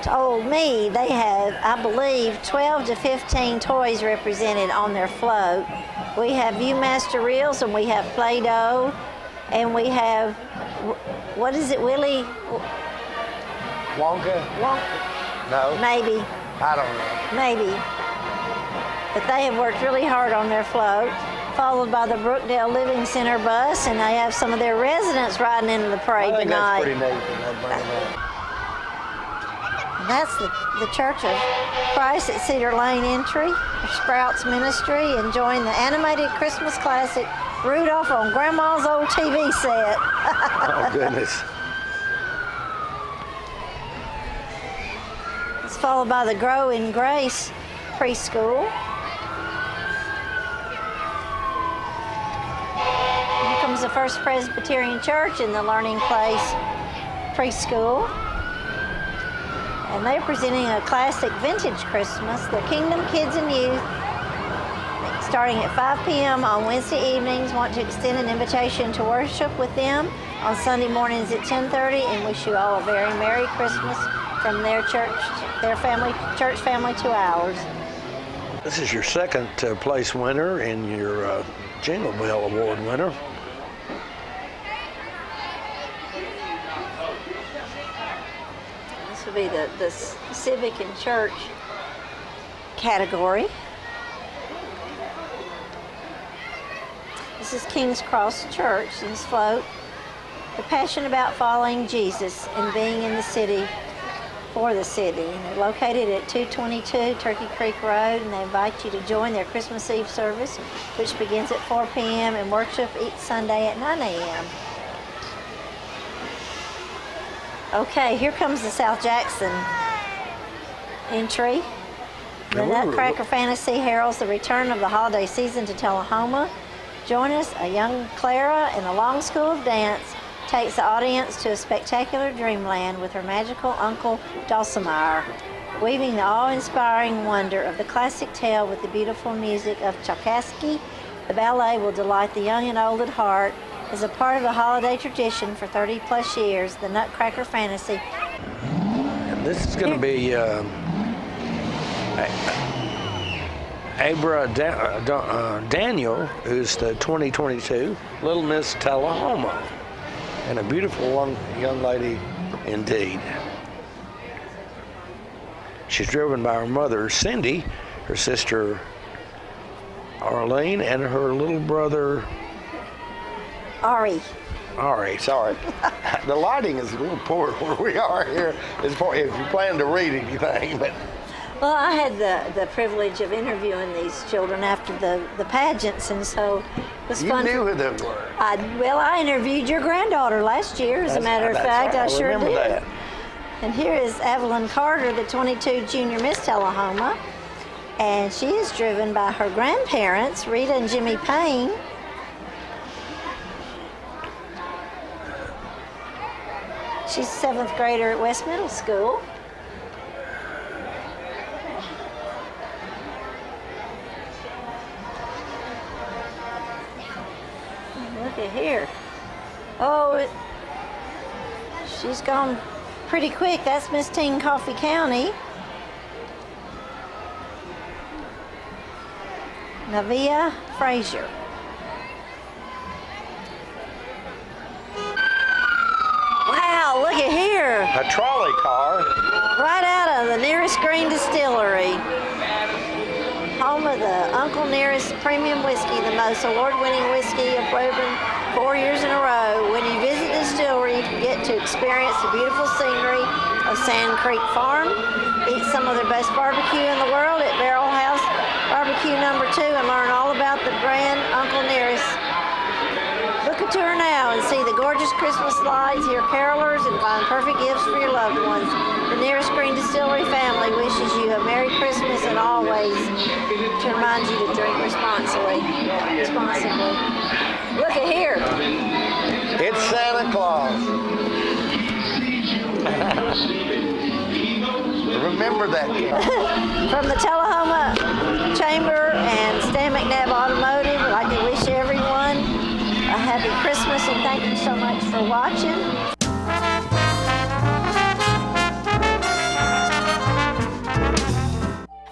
told me they have, I believe, 12 to 15 toys represented on their float. We have Viewmaster reels, and we have Play-Doh, and we have, what is it, Willy? Wonka? No. Maybe. I don't know. Maybe. But they have worked really hard on their float, followed by the Brookdale Living Center bus, and they have some of their residents riding into the parade tonight. I think that's pretty neat. That's the Church of Christ at Cedar Lane entry, Sprouts Ministry, enjoying the animated Christmas classic Rudolph on Grandma's old TV set. Oh, goodness. It's followed by the Grow in Grace preschool. Here comes the First Presbyterian Church in the Learning Place preschool. And they're presenting a classic vintage Christmas, the Kingdom Kids and Youth, starting at 5 p.m. on Wednesday evenings. Want to extend an invitation to worship with them on Sunday mornings at 10:30, and wish you all a very Merry Christmas from their church, church family to ours. This is your second place winner and your Jingle Bell Award winner. This will be the civic and church category. This is King's Cross Church, this float. The passion about following Jesus and being in the city for the city. And they're located at 222 Turkey Creek Road, and they invite you to join their Christmas Eve service, which begins at 4 p.m. and worship each Sunday at 9 a.m. Okay, here comes the South Jackson entry. The Nutcracker Fantasy heralds the return of the holiday season to Tullahoma. Join us, a young Clara in a long school of dance takes the audience to a spectacular dreamland with her magical uncle Dulcimer, weaving the awe-inspiring wonder of the classic tale with the beautiful music of Tchaikovsky. The ballet will delight the young and old at heart. As a part of the holiday tradition for 30 plus years, the Nutcracker Fantasy. And this is going to be Daniel, who's the 2022 Little Miss Tullahoma, and a beautiful young lady indeed. She's driven by her mother, Cindy, her sister, Arlene, and her little brother, Ari, sorry. The lighting is a little poor where we are here. It's poor if you plan to read anything, but. Well, I had the privilege of interviewing these children after the pageants, and so it was fun. You knew who they were. I interviewed your granddaughter last year, as a matter of fact. Right. I sure remember did. That. And here is Evelyn Carter, the 22 Junior Miss Tullahoma, and she is driven by her grandparents, Rita and Jimmy Payne. She's a 7th grader at West Middle School. Look at here. Oh, she's gone pretty quick. That's Miss Teen Coffee County. Navia Frazier. Wow, look at here. A trolley car. Right out of the Nearest Green Distillery. Home of the Uncle Nearest Premium Whiskey, the most award-winning whiskey of bourbon 4 years in a row. When you visit the distillery, you get to experience the beautiful scenery of Sand Creek Farm, eat some of their best barbecue in the world at Barrel House Barbecue No. 2, and learn all about the brand Uncle Nearest. Book a tour now and see the gorgeous Christmas lights, hear carolers, and find perfect gifts for your loved ones. The Nearest Green Distillery family wishes you a Merry Christmas and always to remind you to drink responsibly. Look at here. It's Santa Claus. Remember that. From the Tullahoma Chamber and Stan McNabb Automotive, I'd like to wish everyone a happy Christmas and thank you so much for watching.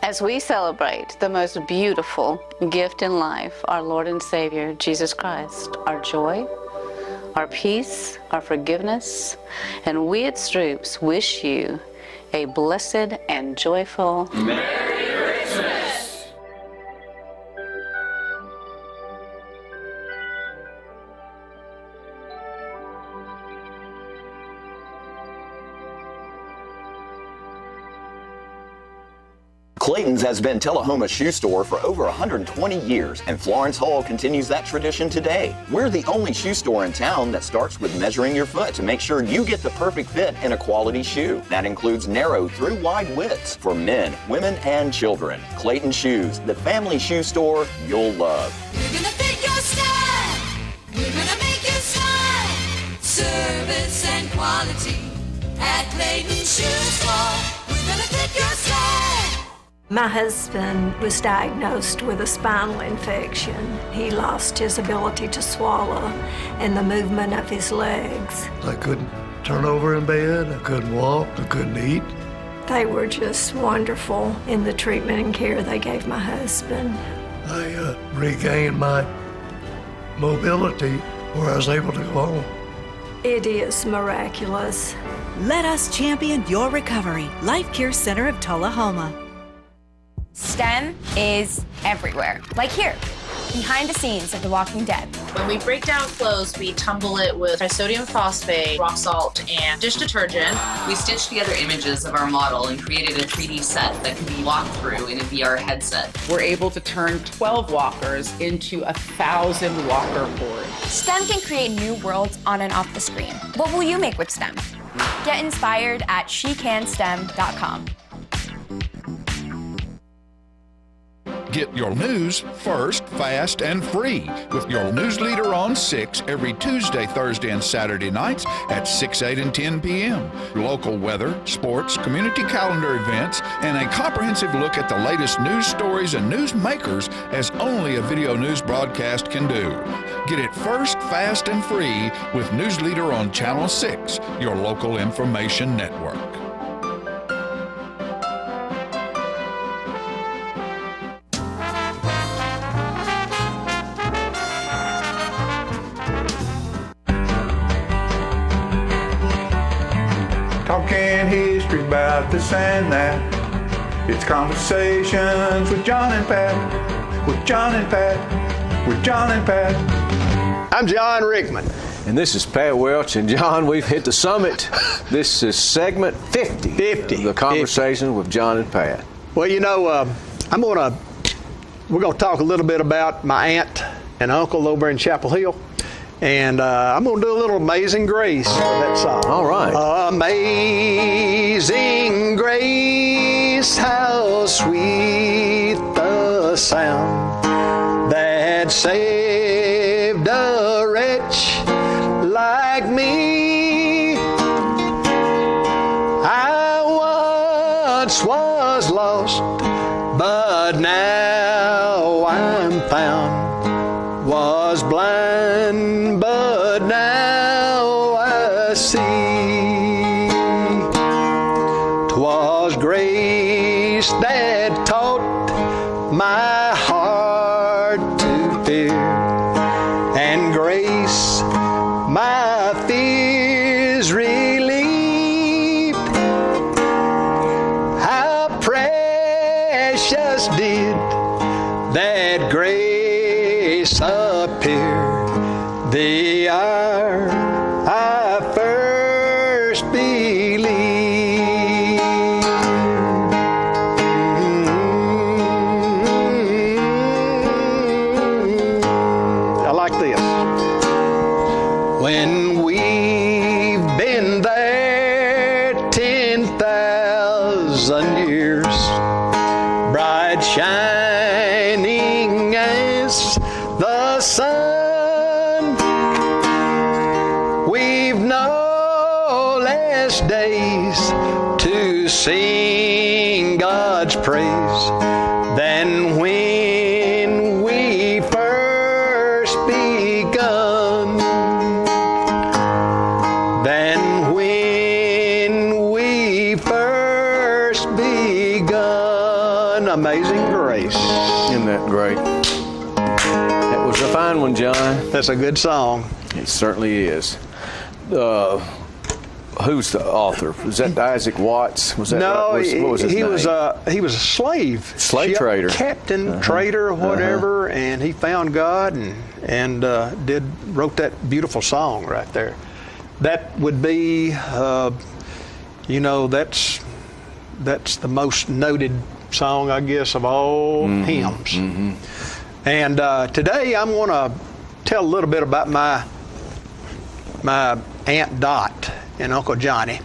As we celebrate the most beautiful gift in life, our Lord and Savior, Jesus Christ, our joy, our peace, our forgiveness, and we at Stroups wish you a blessed and joyful Merry Christmas! Clayton's has been Tullahoma's shoe store for over 120 years, and Florence Hall continues that tradition today. We're the only shoe store in town that starts with measuring your foot to make sure you get the perfect fit in a quality shoe. That includes narrow through wide widths for men, women, and children. Clayton Shoes, the family shoe store you'll love. We're gonna fit your style. We're gonna make you smile. Service and quality at Clayton Shoe Store. We're gonna fit your style. My husband was diagnosed with a spinal infection. He lost his ability to swallow and the movement of his legs. I couldn't turn over in bed, I couldn't walk, I couldn't eat. They were just wonderful in the treatment and care they gave my husband. I regained my mobility where I was able to go home. It is miraculous. Let us champion your recovery. Life Care Center of Tullahoma. STEM is everywhere. Like here, behind the scenes of The Walking Dead. When we break down clothes, we tumble it with sodium phosphate, rock salt, and dish detergent. We stitched together images of our model and created a 3D set that can be walked through in a VR headset. We're able to turn 12 walkers into 1,000 walker boards. STEM can create new worlds on and off the screen. What will you make with STEM? Get inspired at SheCanSTEM.com. Get your news first, fast, and free with your news leader on 6 every Tuesday, Thursday, and Saturday nights at 6, 8, and 10 p.m. Local weather, sports, community calendar events, and a comprehensive look at the latest news stories and news makers as only a video news broadcast can do. Get it first, fast, and free with News Leader on Channel 6, your local information network. Talking history about this and that. It's conversations with John and Pat. With John and Pat. With John and Pat. I'm John Rickman. And this is Pat Welch. And John, we've hit the summit. This is segment 50. 50. The conversation with John and Pat. Well, you know, we're going to talk a little bit about my aunt and uncle over in Chapel Hill. And I'm going to do a little Amazing Grace for that song. All right. Amazing Grace, how sweet the sound that saved a wretch like me. I once was lost, but now I'm found. Was blind, but now I see. 'Twas grace that taught my heart to fear, and grace my fears relieved. How precious did that grace appear the hour I first believed. I like this. When we've been there 10,000 years, bright shining as the sun, we've no less days to sing God's praise than when we first begun. Than when we first begun. Amazing Grace. Isn't that great? That was a fine one, John. That's a good song. It certainly is. Who's the author? Was that Isaac Watts? Was that no, right? What was his name? He was a slave. Slave trader. Captain, trader, or whatever, and he found God and wrote that beautiful song right there. That would be, that's the most noted song, I guess, of all hymns. Mm-hmm. And today I'm going to tell a little bit about my Aunt Dot and Uncle Johnny.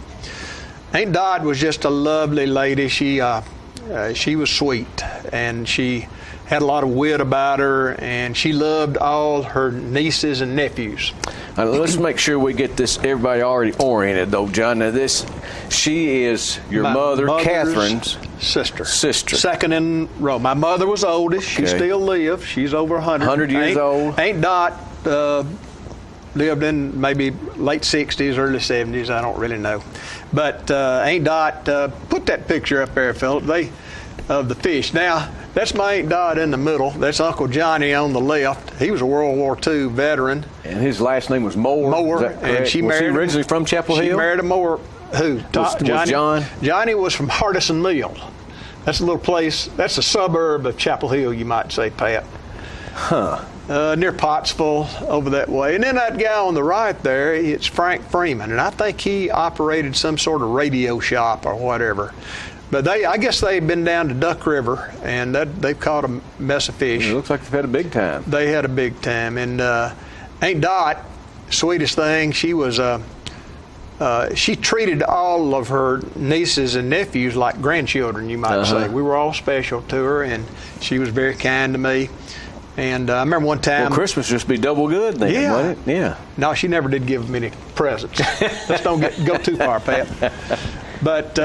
Aunt Dot was just a lovely lady. She was sweet, and she had a lot of wit about her, and she loved all her nieces and nephews. Let's make sure we get this everybody already oriented, though, John. Now, she is your mother, Catherine's sister. Sister. Second in row. My mother was oldest. She still lives. She's over 100. 100 years old. Aunt Dot lived in maybe late 60s, early 70s. I don't really know. But Aunt Dot, put that picture up there, Philip, of the fish. Now, That's my Aunt Dot in the middle. That's Uncle Johnny on the left. He was a World War II veteran. And his last name was Moore. Moore. Is that correct? And she was married he originally from Chapel Hill? She married a Moore. Who? Was John? Johnny was from Hardison Mill. That's a little place. That's a suburb of Chapel Hill, you might say, Pat. Huh. Near Pottsville, over that way. And then that guy on the right there, it's Frank Freeman, and I think he operated some sort of radio shop or whatever. But I guess they've been down to Duck River, and they've caught a mess of fish. It looks like they've had a big time. They had a big time. And Aunt Dot, sweetest thing, she was she treated all of her nieces and nephews like grandchildren, you might say. We were all special to her, and she was very kind to me. And I remember one time. Well, Christmas just be double good then, wasn't it? Yeah. No, she never did give me any presents. Let's don't go too far, Pat. But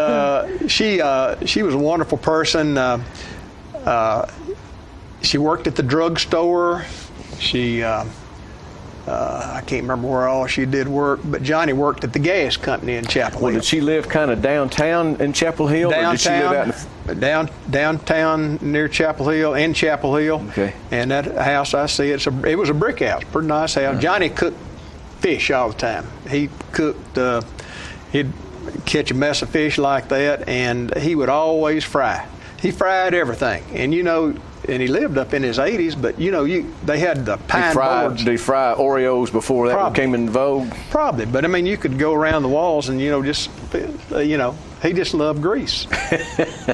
she was a wonderful person. She worked at the drugstore. She I can't remember where all she did work, but Johnny worked at the gas company in Chapel Hill. Did she live kind of downtown in Chapel Hill? Downtown, or did she live out downtown near Chapel Hill, in Chapel Hill. Okay. And that house I see, it was a brick house, pretty nice house. Uh-huh. Johnny cooked fish all the time. He cooked, he'd catch a mess of fish like that, and he would always fry. He fried everything, and and he lived up in his 80s, but they had the pine boards. Did he fry Oreos before that came in vogue? Probably, but I mean, you could go around the walls and he just loved grease.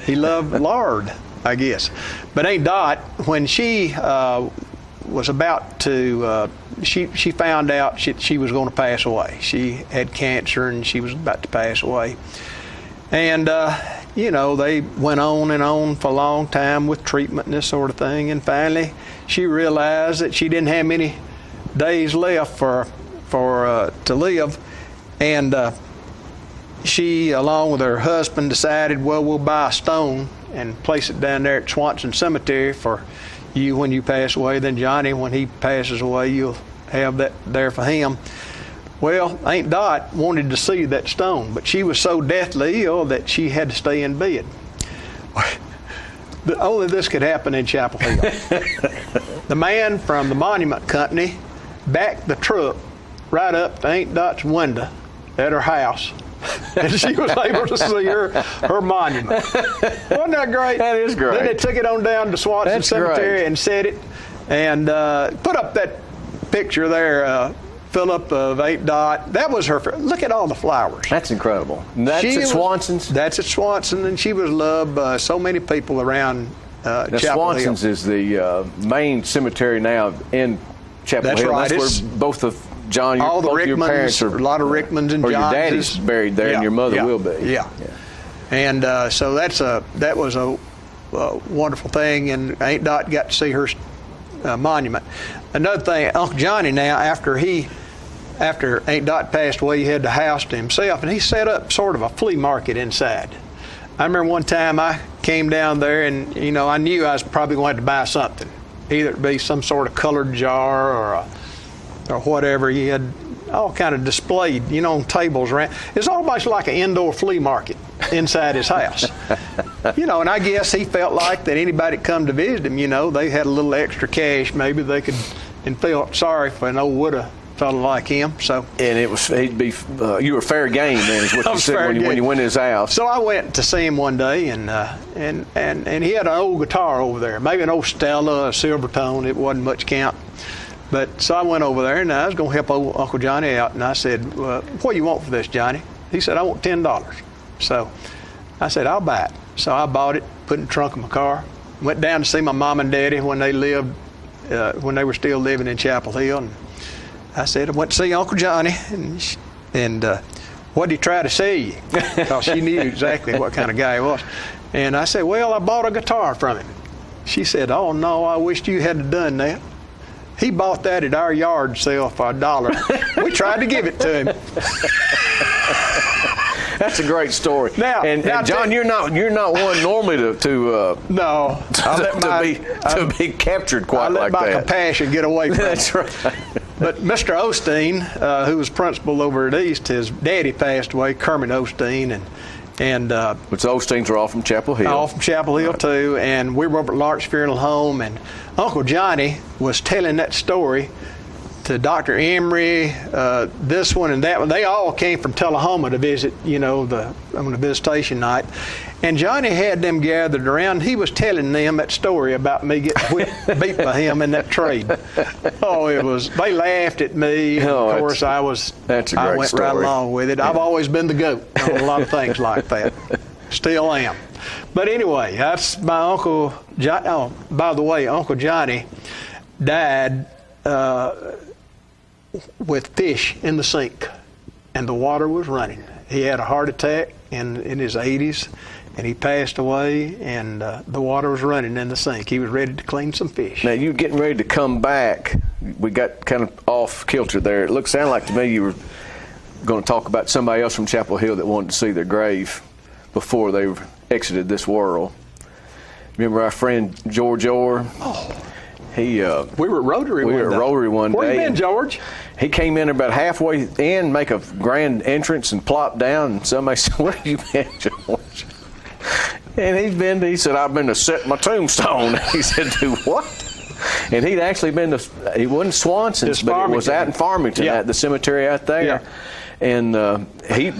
He loved lard, I guess. But Aunt Dot, when she was about to, she found out she was going to pass away. She had cancer and she was about to pass away. And, they went on and on for a long time with treatment and this sort of thing. And finally, she realized that she didn't have many days left to live. And she, along with her husband, decided, well, we'll buy a stone and place it down there at Swanson Cemetery for you when you pass away. Then Johnny, when he passes away, you'll have that there for him. Well, Aunt Dot wanted to see that stone, but she was so deathly ill that she had to stay in bed. But only this could happen in Chapel Hill. The man from the monument company backed the truck right up to Aunt Dot's window at her house, and she was able to see her monument. Wasn't that great? That is great. Then they took it on down to Swanson Cemetery and set it, and put up that picture there, Philip, of Aunt Dot. That was her. Look at all the flowers. That's incredible. That's at Swanson's? That's at Swanson, and she was loved by so many people around Chapel Swanson's Hill. is the main cemetery now in Chapel That's Hill. right. That's where both of John, all the both your parents Rickmans, are. a lot of Rickmans and or Johnses. Your daddy's buried there, and your mother will be. Yeah. And so that was a wonderful thing, and Aunt Dot got to see her monument. Another thing, Uncle Johnny now, after Aunt Dot passed away, he had the house to himself, and he set up sort of a flea market inside. I remember one time I came down there, and I knew I was probably going to have to buy something, either it be some sort of colored jar or whatever. He had all kind of displayed, on tables around. It's almost like an indoor flea market inside his house. And I guess he felt like that anybody that come to visit him, they had a little extra cash, maybe they could, and felt sorry for an old widow fellow like him. So, and you were fair game then, is what you said when you went to his house. So I went to see him one day, and he had an old guitar over there, maybe an old Stella, a Silvertone. It wasn't much count. But so I went over there, and I was going to help old Uncle Johnny out, and I said, what do you want for this, Johnny? He said, I want $10. So I said, I'll buy it. So I bought it, put it in the trunk of my car, went down to see my mom and daddy when they were still living in Chapel Hill. And I said, I went to see Uncle Johnny, and what did he try to sell you? Because she knew exactly what kind of guy he was. And I said, well, I bought a guitar from him. She said, oh, no, I wished you hadn't done that. He bought that at our yard sale for $1. We tried to give it to him. That's a great story. Now, and John, you're not one normally to be captured quite like that. I let my compassion get away from That's right. But Mr. Osteen, who was principal over at East, his daddy passed away, Kermit Osteen, And which those teams are all from Chapel Hill. All from Chapel Hill, too. And we were over at Lark's Funeral Home, and Uncle Johnny was telling that story to Dr. Emery, this one and that one. They all came from Tullahoma to visit, on the visitation night. And Johnny had them gathered around. He was telling them that story about me getting beat by him in that trade. They laughed at me. And of course, I went right along with it. Yeah. I've always been the GOAT on a lot of things like that. Still am. But anyway, that's my Uncle Johnny. Oh, by the way, Uncle Johnny died with fish in the sink, and the water was running. He had a heart attack in his 80s, and he passed away, and the water was running in the sink. He was ready to clean some fish. Now, you getting ready to come back. We got kind of off kilter there. It sounded like to me you were going to talk about somebody else from Chapel Hill that wanted to see their grave before they exited this world. Remember our friend George Orr? Oh. We were at Rotary one day. Where you been, George? He came in about halfway in, make a grand entrance, and plopped down. And somebody said, "Where have you been, George?" And he said, "I've been to set my tombstone." He said, "Do what?" And he'd actually been he wasn't Swanson's, but it was out in Farmington, at the cemetery out there. Yeah. And he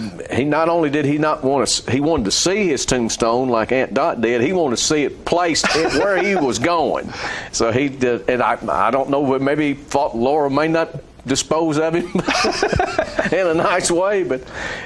not only did he not want to, he wanted to see his tombstone like Aunt Dot did. He wanted to see it placed where he was going. So he did, and I don't know, maybe he thought Laura may not dispose of him in a nice way, but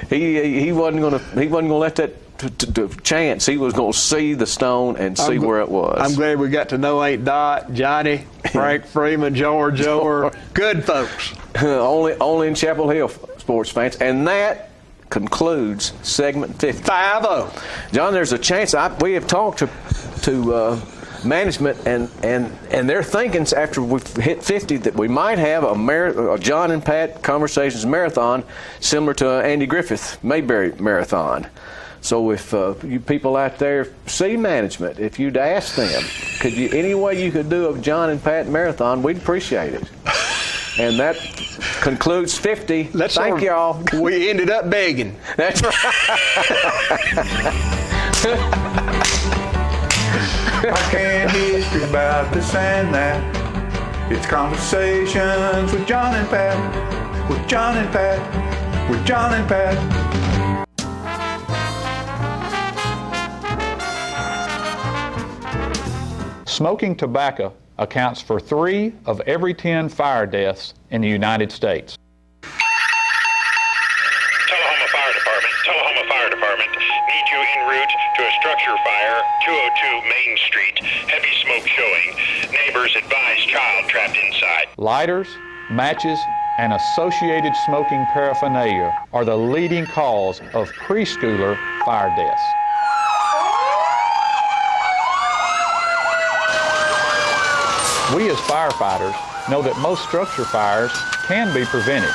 he wasn't going to let that to chance. He was going to see the stone and see where it was. I'm glad we got to know Aunt Dot, Johnny, Frank Freeman, George Orr. Good folks. only in Chapel Hill, sports fans. And that concludes segment 50. 5-0. John, there's a chance we have talked to management, and they're thinking after we've hit 50 that we might have a John and Pat Conversations Marathon similar to Andy Griffith Mayberry Marathon. So if you people out there see management, if you'd ask them, any way you could do a John and Pat Marathon, we'd appreciate it. And that concludes 50. Thank y'all. We ended up begging. That's right. I can't history about this and that. It's conversations with John and Pat, with John and Pat, with John and Pat. Smoking tobacco accounts for 3 of every 10 fire deaths in the United States. Tullahoma Fire Department need you en route to a structure fire, 202 Main Street, heavy smoke showing. Neighbors advise child trapped inside. Lighters, matches, and associated smoking paraphernalia are the leading cause of preschooler fire deaths. We as firefighters know that most structure fires can be prevented.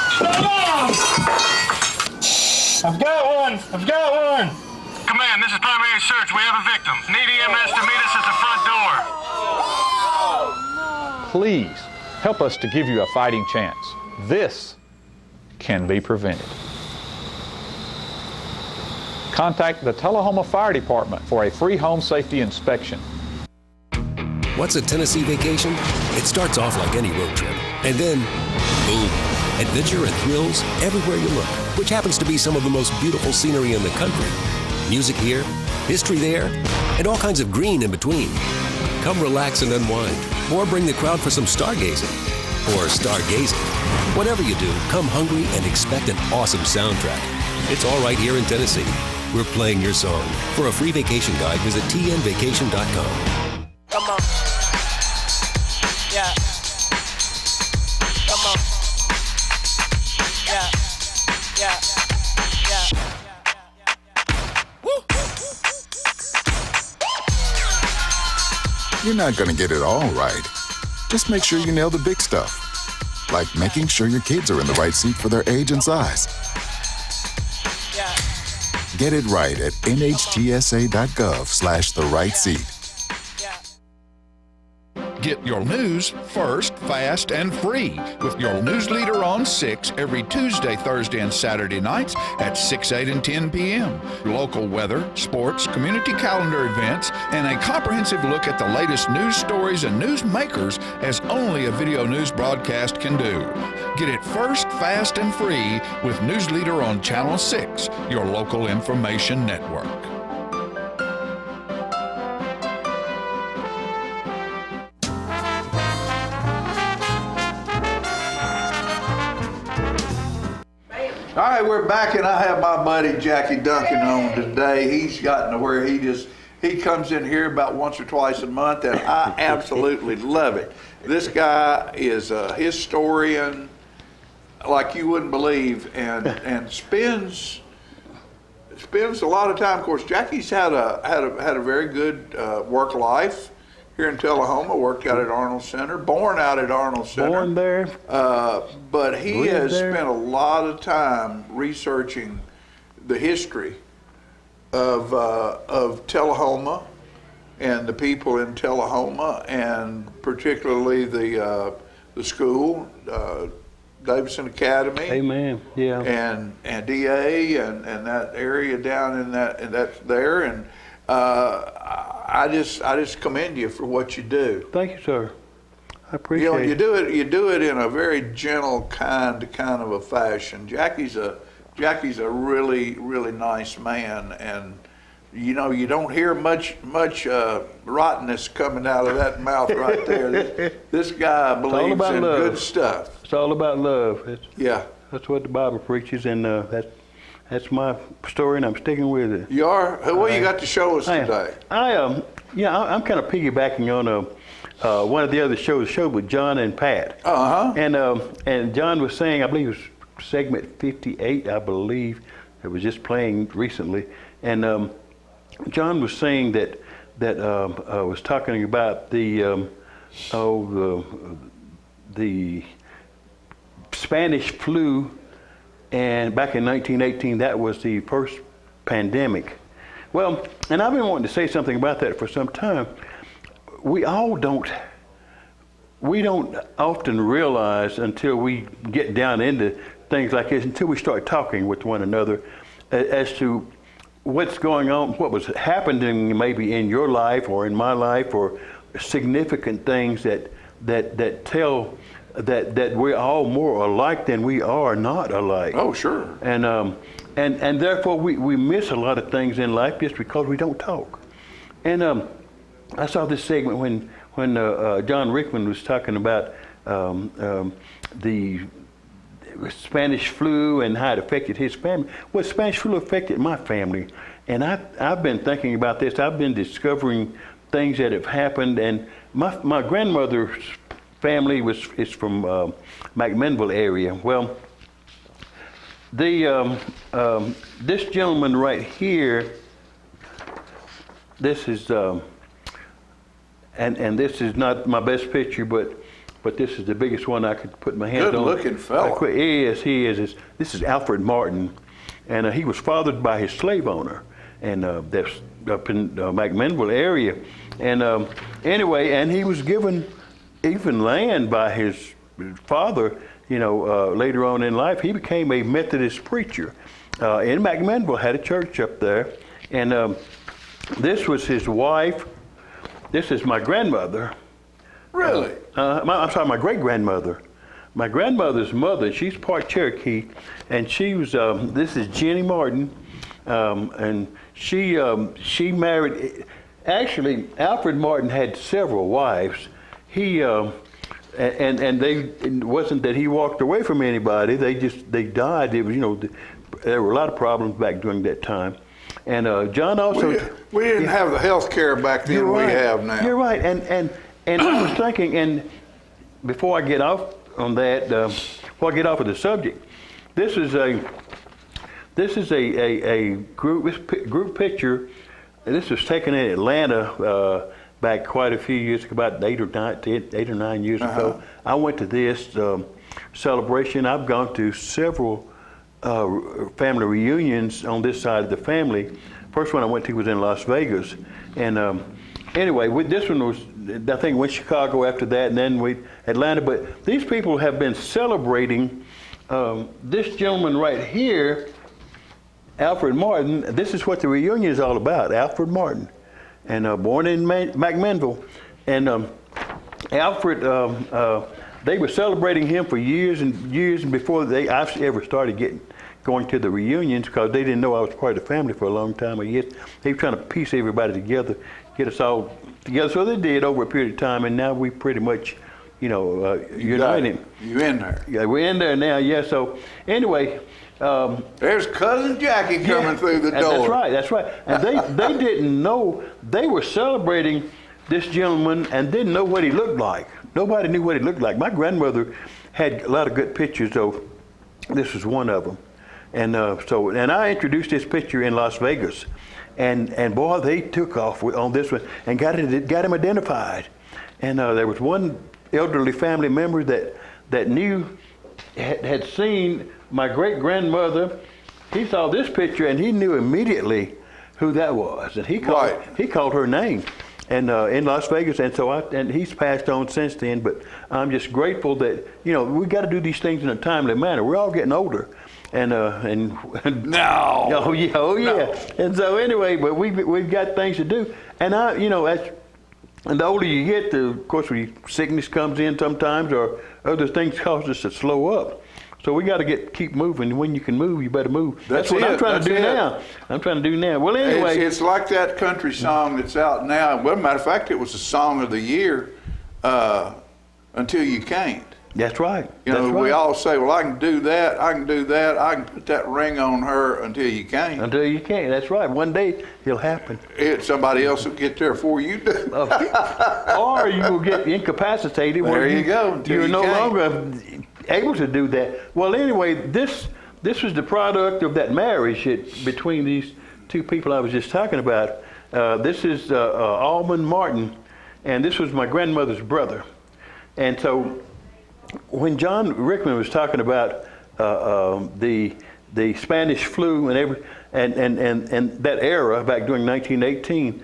I've got one! Command, this is primary search. We have a victim. Need EMS to meet us at the front door. Please help us to give you a fighting chance. This can be prevented. Contact the Tullahoma Fire Department for a free home safety inspection. What's a Tennessee vacation? It starts off like any road trip, and then, boom, adventure and thrills everywhere you look, which happens to be some of the most beautiful scenery in the country. Music here, history there, and all kinds of green in between. Come relax and unwind, or bring the crowd for some stargazing, or stargazing. Whatever you do, come hungry and expect an awesome soundtrack. It's all right here in Tennessee. We're playing your song. For a free vacation guide, visit tnvacation.com. Come on. Yeah. Come on. Yeah. Yeah. Yeah. You're not going to get it all right. Just make sure you nail the big stuff, like making sure your kids are in the right seat for their age and size. Yeah. Get it right at nhtsa.gov/the right seat. Get your news first, fast, and free with your news leader on 6 every Tuesday, Thursday, and Saturday nights at 6, 8, and 10 p.m. Local weather, sports, community calendar events, and a comprehensive look at the latest news stories and news makers as only a video news broadcast can do. Get it first, fast, and free with News Leader on Channel 6, your local information network. All right, we're back, and I have my buddy Jackie Duncan on today. He's gotten to where he comes in here about once or twice a month, and I absolutely love it. This guy is a historian like you wouldn't believe, and spends a lot of time. Of course, Jackie's had a very good work life here in Tullahoma. Worked out at Arnold Center, born out at Arnold Center. Born there. But he has spent a lot of time researching the history of Tullahoma and the people in Tullahoma, and particularly the school, Davidson Academy. Amen. Yeah. And DA and that area down in that, and that's there. And I just commend you for what you do. Thank you, sir. I appreciate it. You do it in a very gentle, kind of a fashion. Jackie's a really, really nice man, and you don't hear much rottenness coming out of that mouth right there. This guy believes in good stuff. It's all about love. Yeah. That's what the Bible preaches, and that's my story, and I'm sticking with it. You are? What you got to show us today? I'm kind of piggybacking on one of the other shows with John and Pat. And John was saying, I believe it was segment 58, I believe, it was just playing recently, and John was saying that was talking about the Spanish flu, and back in 1918, that was the first pandemic. Well, and I've been wanting to say something about that for some time. We don't often realize until we get down into things like this, until we start talking with one another as to what's going on, what was happening maybe in your life or in my life, or significant things that tell that we're all more alike than we are not alike. Oh, sure. And therefore we miss a lot of things in life just because we don't talk. And I saw this segment when John Rickman was talking about the Spanish flu and how it affected his family. Well, Spanish flu affected my family, and I've been thinking about this. I've been discovering things that have happened, and my grandmother's family is from McMinnville area. Well, this gentleman right here, this is and this is not my best picture, but this is the biggest one I could put my hands on. Good looking fella. He is. This is Alfred Martin, and he was fathered by his slave owner, and that's up in McMinnville area. And anyway, and he was given even land by his father. Later on in life, he became a Methodist preacher in McMinnville. Had a church up there, and this was his wife. This is my grandmother. Really? I'm sorry, my great-grandmother. My grandmother's mother, she's part Cherokee, and she was, this is Jenny Martin, and she married, actually, Alfred Martin had several wives. He, and it wasn't that he walked away from anybody, they died. It was, there were a lot of problems back during that time. And John also... We didn't have the health care back then we have now. You're right, and I was thinking, and before I get off on that, before I get off of the subject, this is a group picture. This was taken in Atlanta back quite a few years, about 8 or 9 years ago. I went to this celebration. I've gone to several family reunions on this side of the family. First one I went to was in Las Vegas, and anyway, this one was, I think, went Chicago after that, and then Atlanta. But these people have been celebrating this gentleman right here, Alfred Martin. This is what the reunion is all about, Alfred Martin. And born in McMinnville. And Alfred, they were celebrating him for years and years before I ever started going to the reunions, because they didn't know I was part of the family for a long time. I guess they were trying to piece everybody together, get us all together. So they did over a period of time, and now we pretty much, united. You in there? Yeah, we're in there now. Yeah. So anyway. There's Cousin Jackie coming through the door. That's right. And they didn't know, they were celebrating this gentleman and didn't know what he looked like. Nobody knew what he looked like. My grandmother had a lot of good pictures, though. This was one of them. And and I introduced this picture in Las Vegas, and boy, they took off on this one and got him identified. And there was one elderly family member that knew, had seen my great-grandmother. He saw this picture and he knew immediately who that was, and he called her name, and in Las Vegas. And so and he's passed on since then. But I'm just grateful that we got to do these things in a timely manner. We're all getting older, and no, oh yeah, no. And so anyway, but we've got things to do, and and the older you get, of course, sickness comes in sometimes, or other things cause us to slow up. So we got to keep moving. When you can move, you better move. That's what I'm trying to do now. I'm trying to do now. Well, anyway. It's like that country song that's out now. Well, matter of fact, it was the song of the year, Until You Can't. That's right. We all say, well, I can do that, I can do that, I can put that ring on her until you can't. Until you can't, that's right. One day it'll happen. Somebody else will get there before you do. Or you will get incapacitated. There you go. You're no longer able to do that. Well, anyway, this was the product of that marriage between these two people I was just talking about. This is Almond Martin, and this was my grandmother's brother. And so when John Rickman was talking about the Spanish flu and that era back during 1918,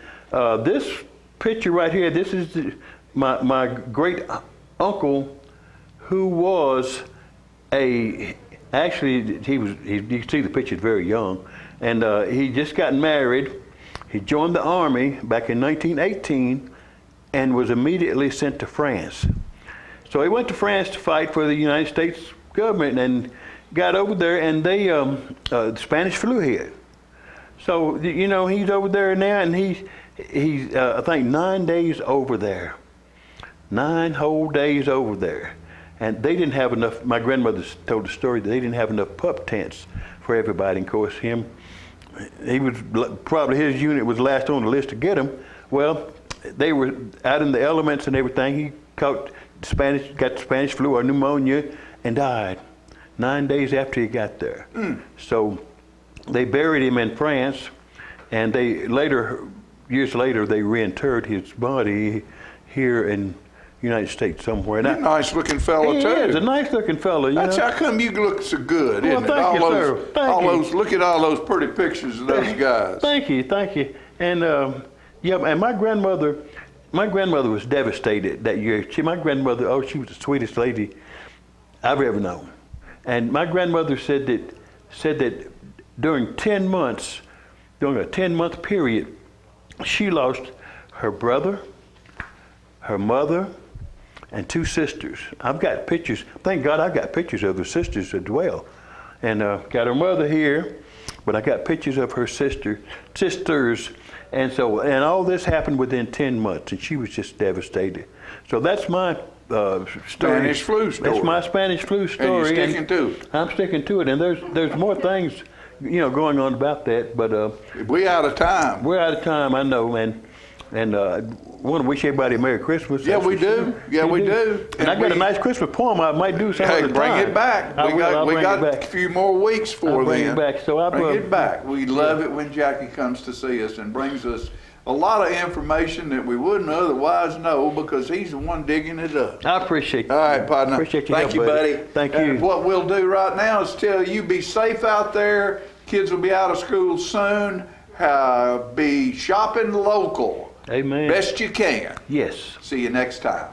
this picture right here, this is my great uncle, who was you can see the picture, very young, and he just got married. He joined the army back in 1918 and was immediately sent to France. So he went to France to fight for the United States government, and got over there, and they the Spanish flu hit. So he's over there now, and he's I think 9 days over there, 9 whole days over there, and they didn't have enough. My grandmother told the story that they didn't have enough pup tents for everybody. And of course, he was probably, his unit was last on the list to get him. Well, they were out in the elements and everything. He got the Spanish flu or pneumonia and died 9 days after he got there. So they buried him in France, and years later, they reinterred his body here in the United States somewhere. You're a nice looking fellow, too. He is a nice looking fellow. That's how come you look so good, isn't it? Thank you, sir. Thank you. Look at all those pretty pictures of those guys. Thank you. And and my grandmother was devastated that year. She was the sweetest lady I've ever known. And my grandmother said that during 10 months, during a 10-month period, she lost her brother, her mother, and 2 sisters. I've got pictures. Thank God I've got pictures of the sisters as well. And got her mother here, but I got pictures of her sisters. And all this happened within 10 months, and she was just devastated. So that's my story. Spanish flu story. That's my Spanish flu story. And you're sticking to it. I'm sticking to it, and there's more things, going on about that. But we're out of time. We're out of time, I know, and I want to wish everybody a Merry Christmas. Yeah, we do. Yeah, we do. And I got a nice Christmas poem I might do some other time. Bring it back. We got a few more weeks for then. Bring it back. So bring it back. We love it when Jackie comes to see us and brings us a lot of information that we wouldn't otherwise know, because he's the one digging it up. I appreciate you. All right, partner. Appreciate you. Thank you, buddy. Thank you. And what we'll do right now is tell you, be safe out there. Kids will be out of school soon. Be shopping local. Amen. Best you can. Yes. See you next time.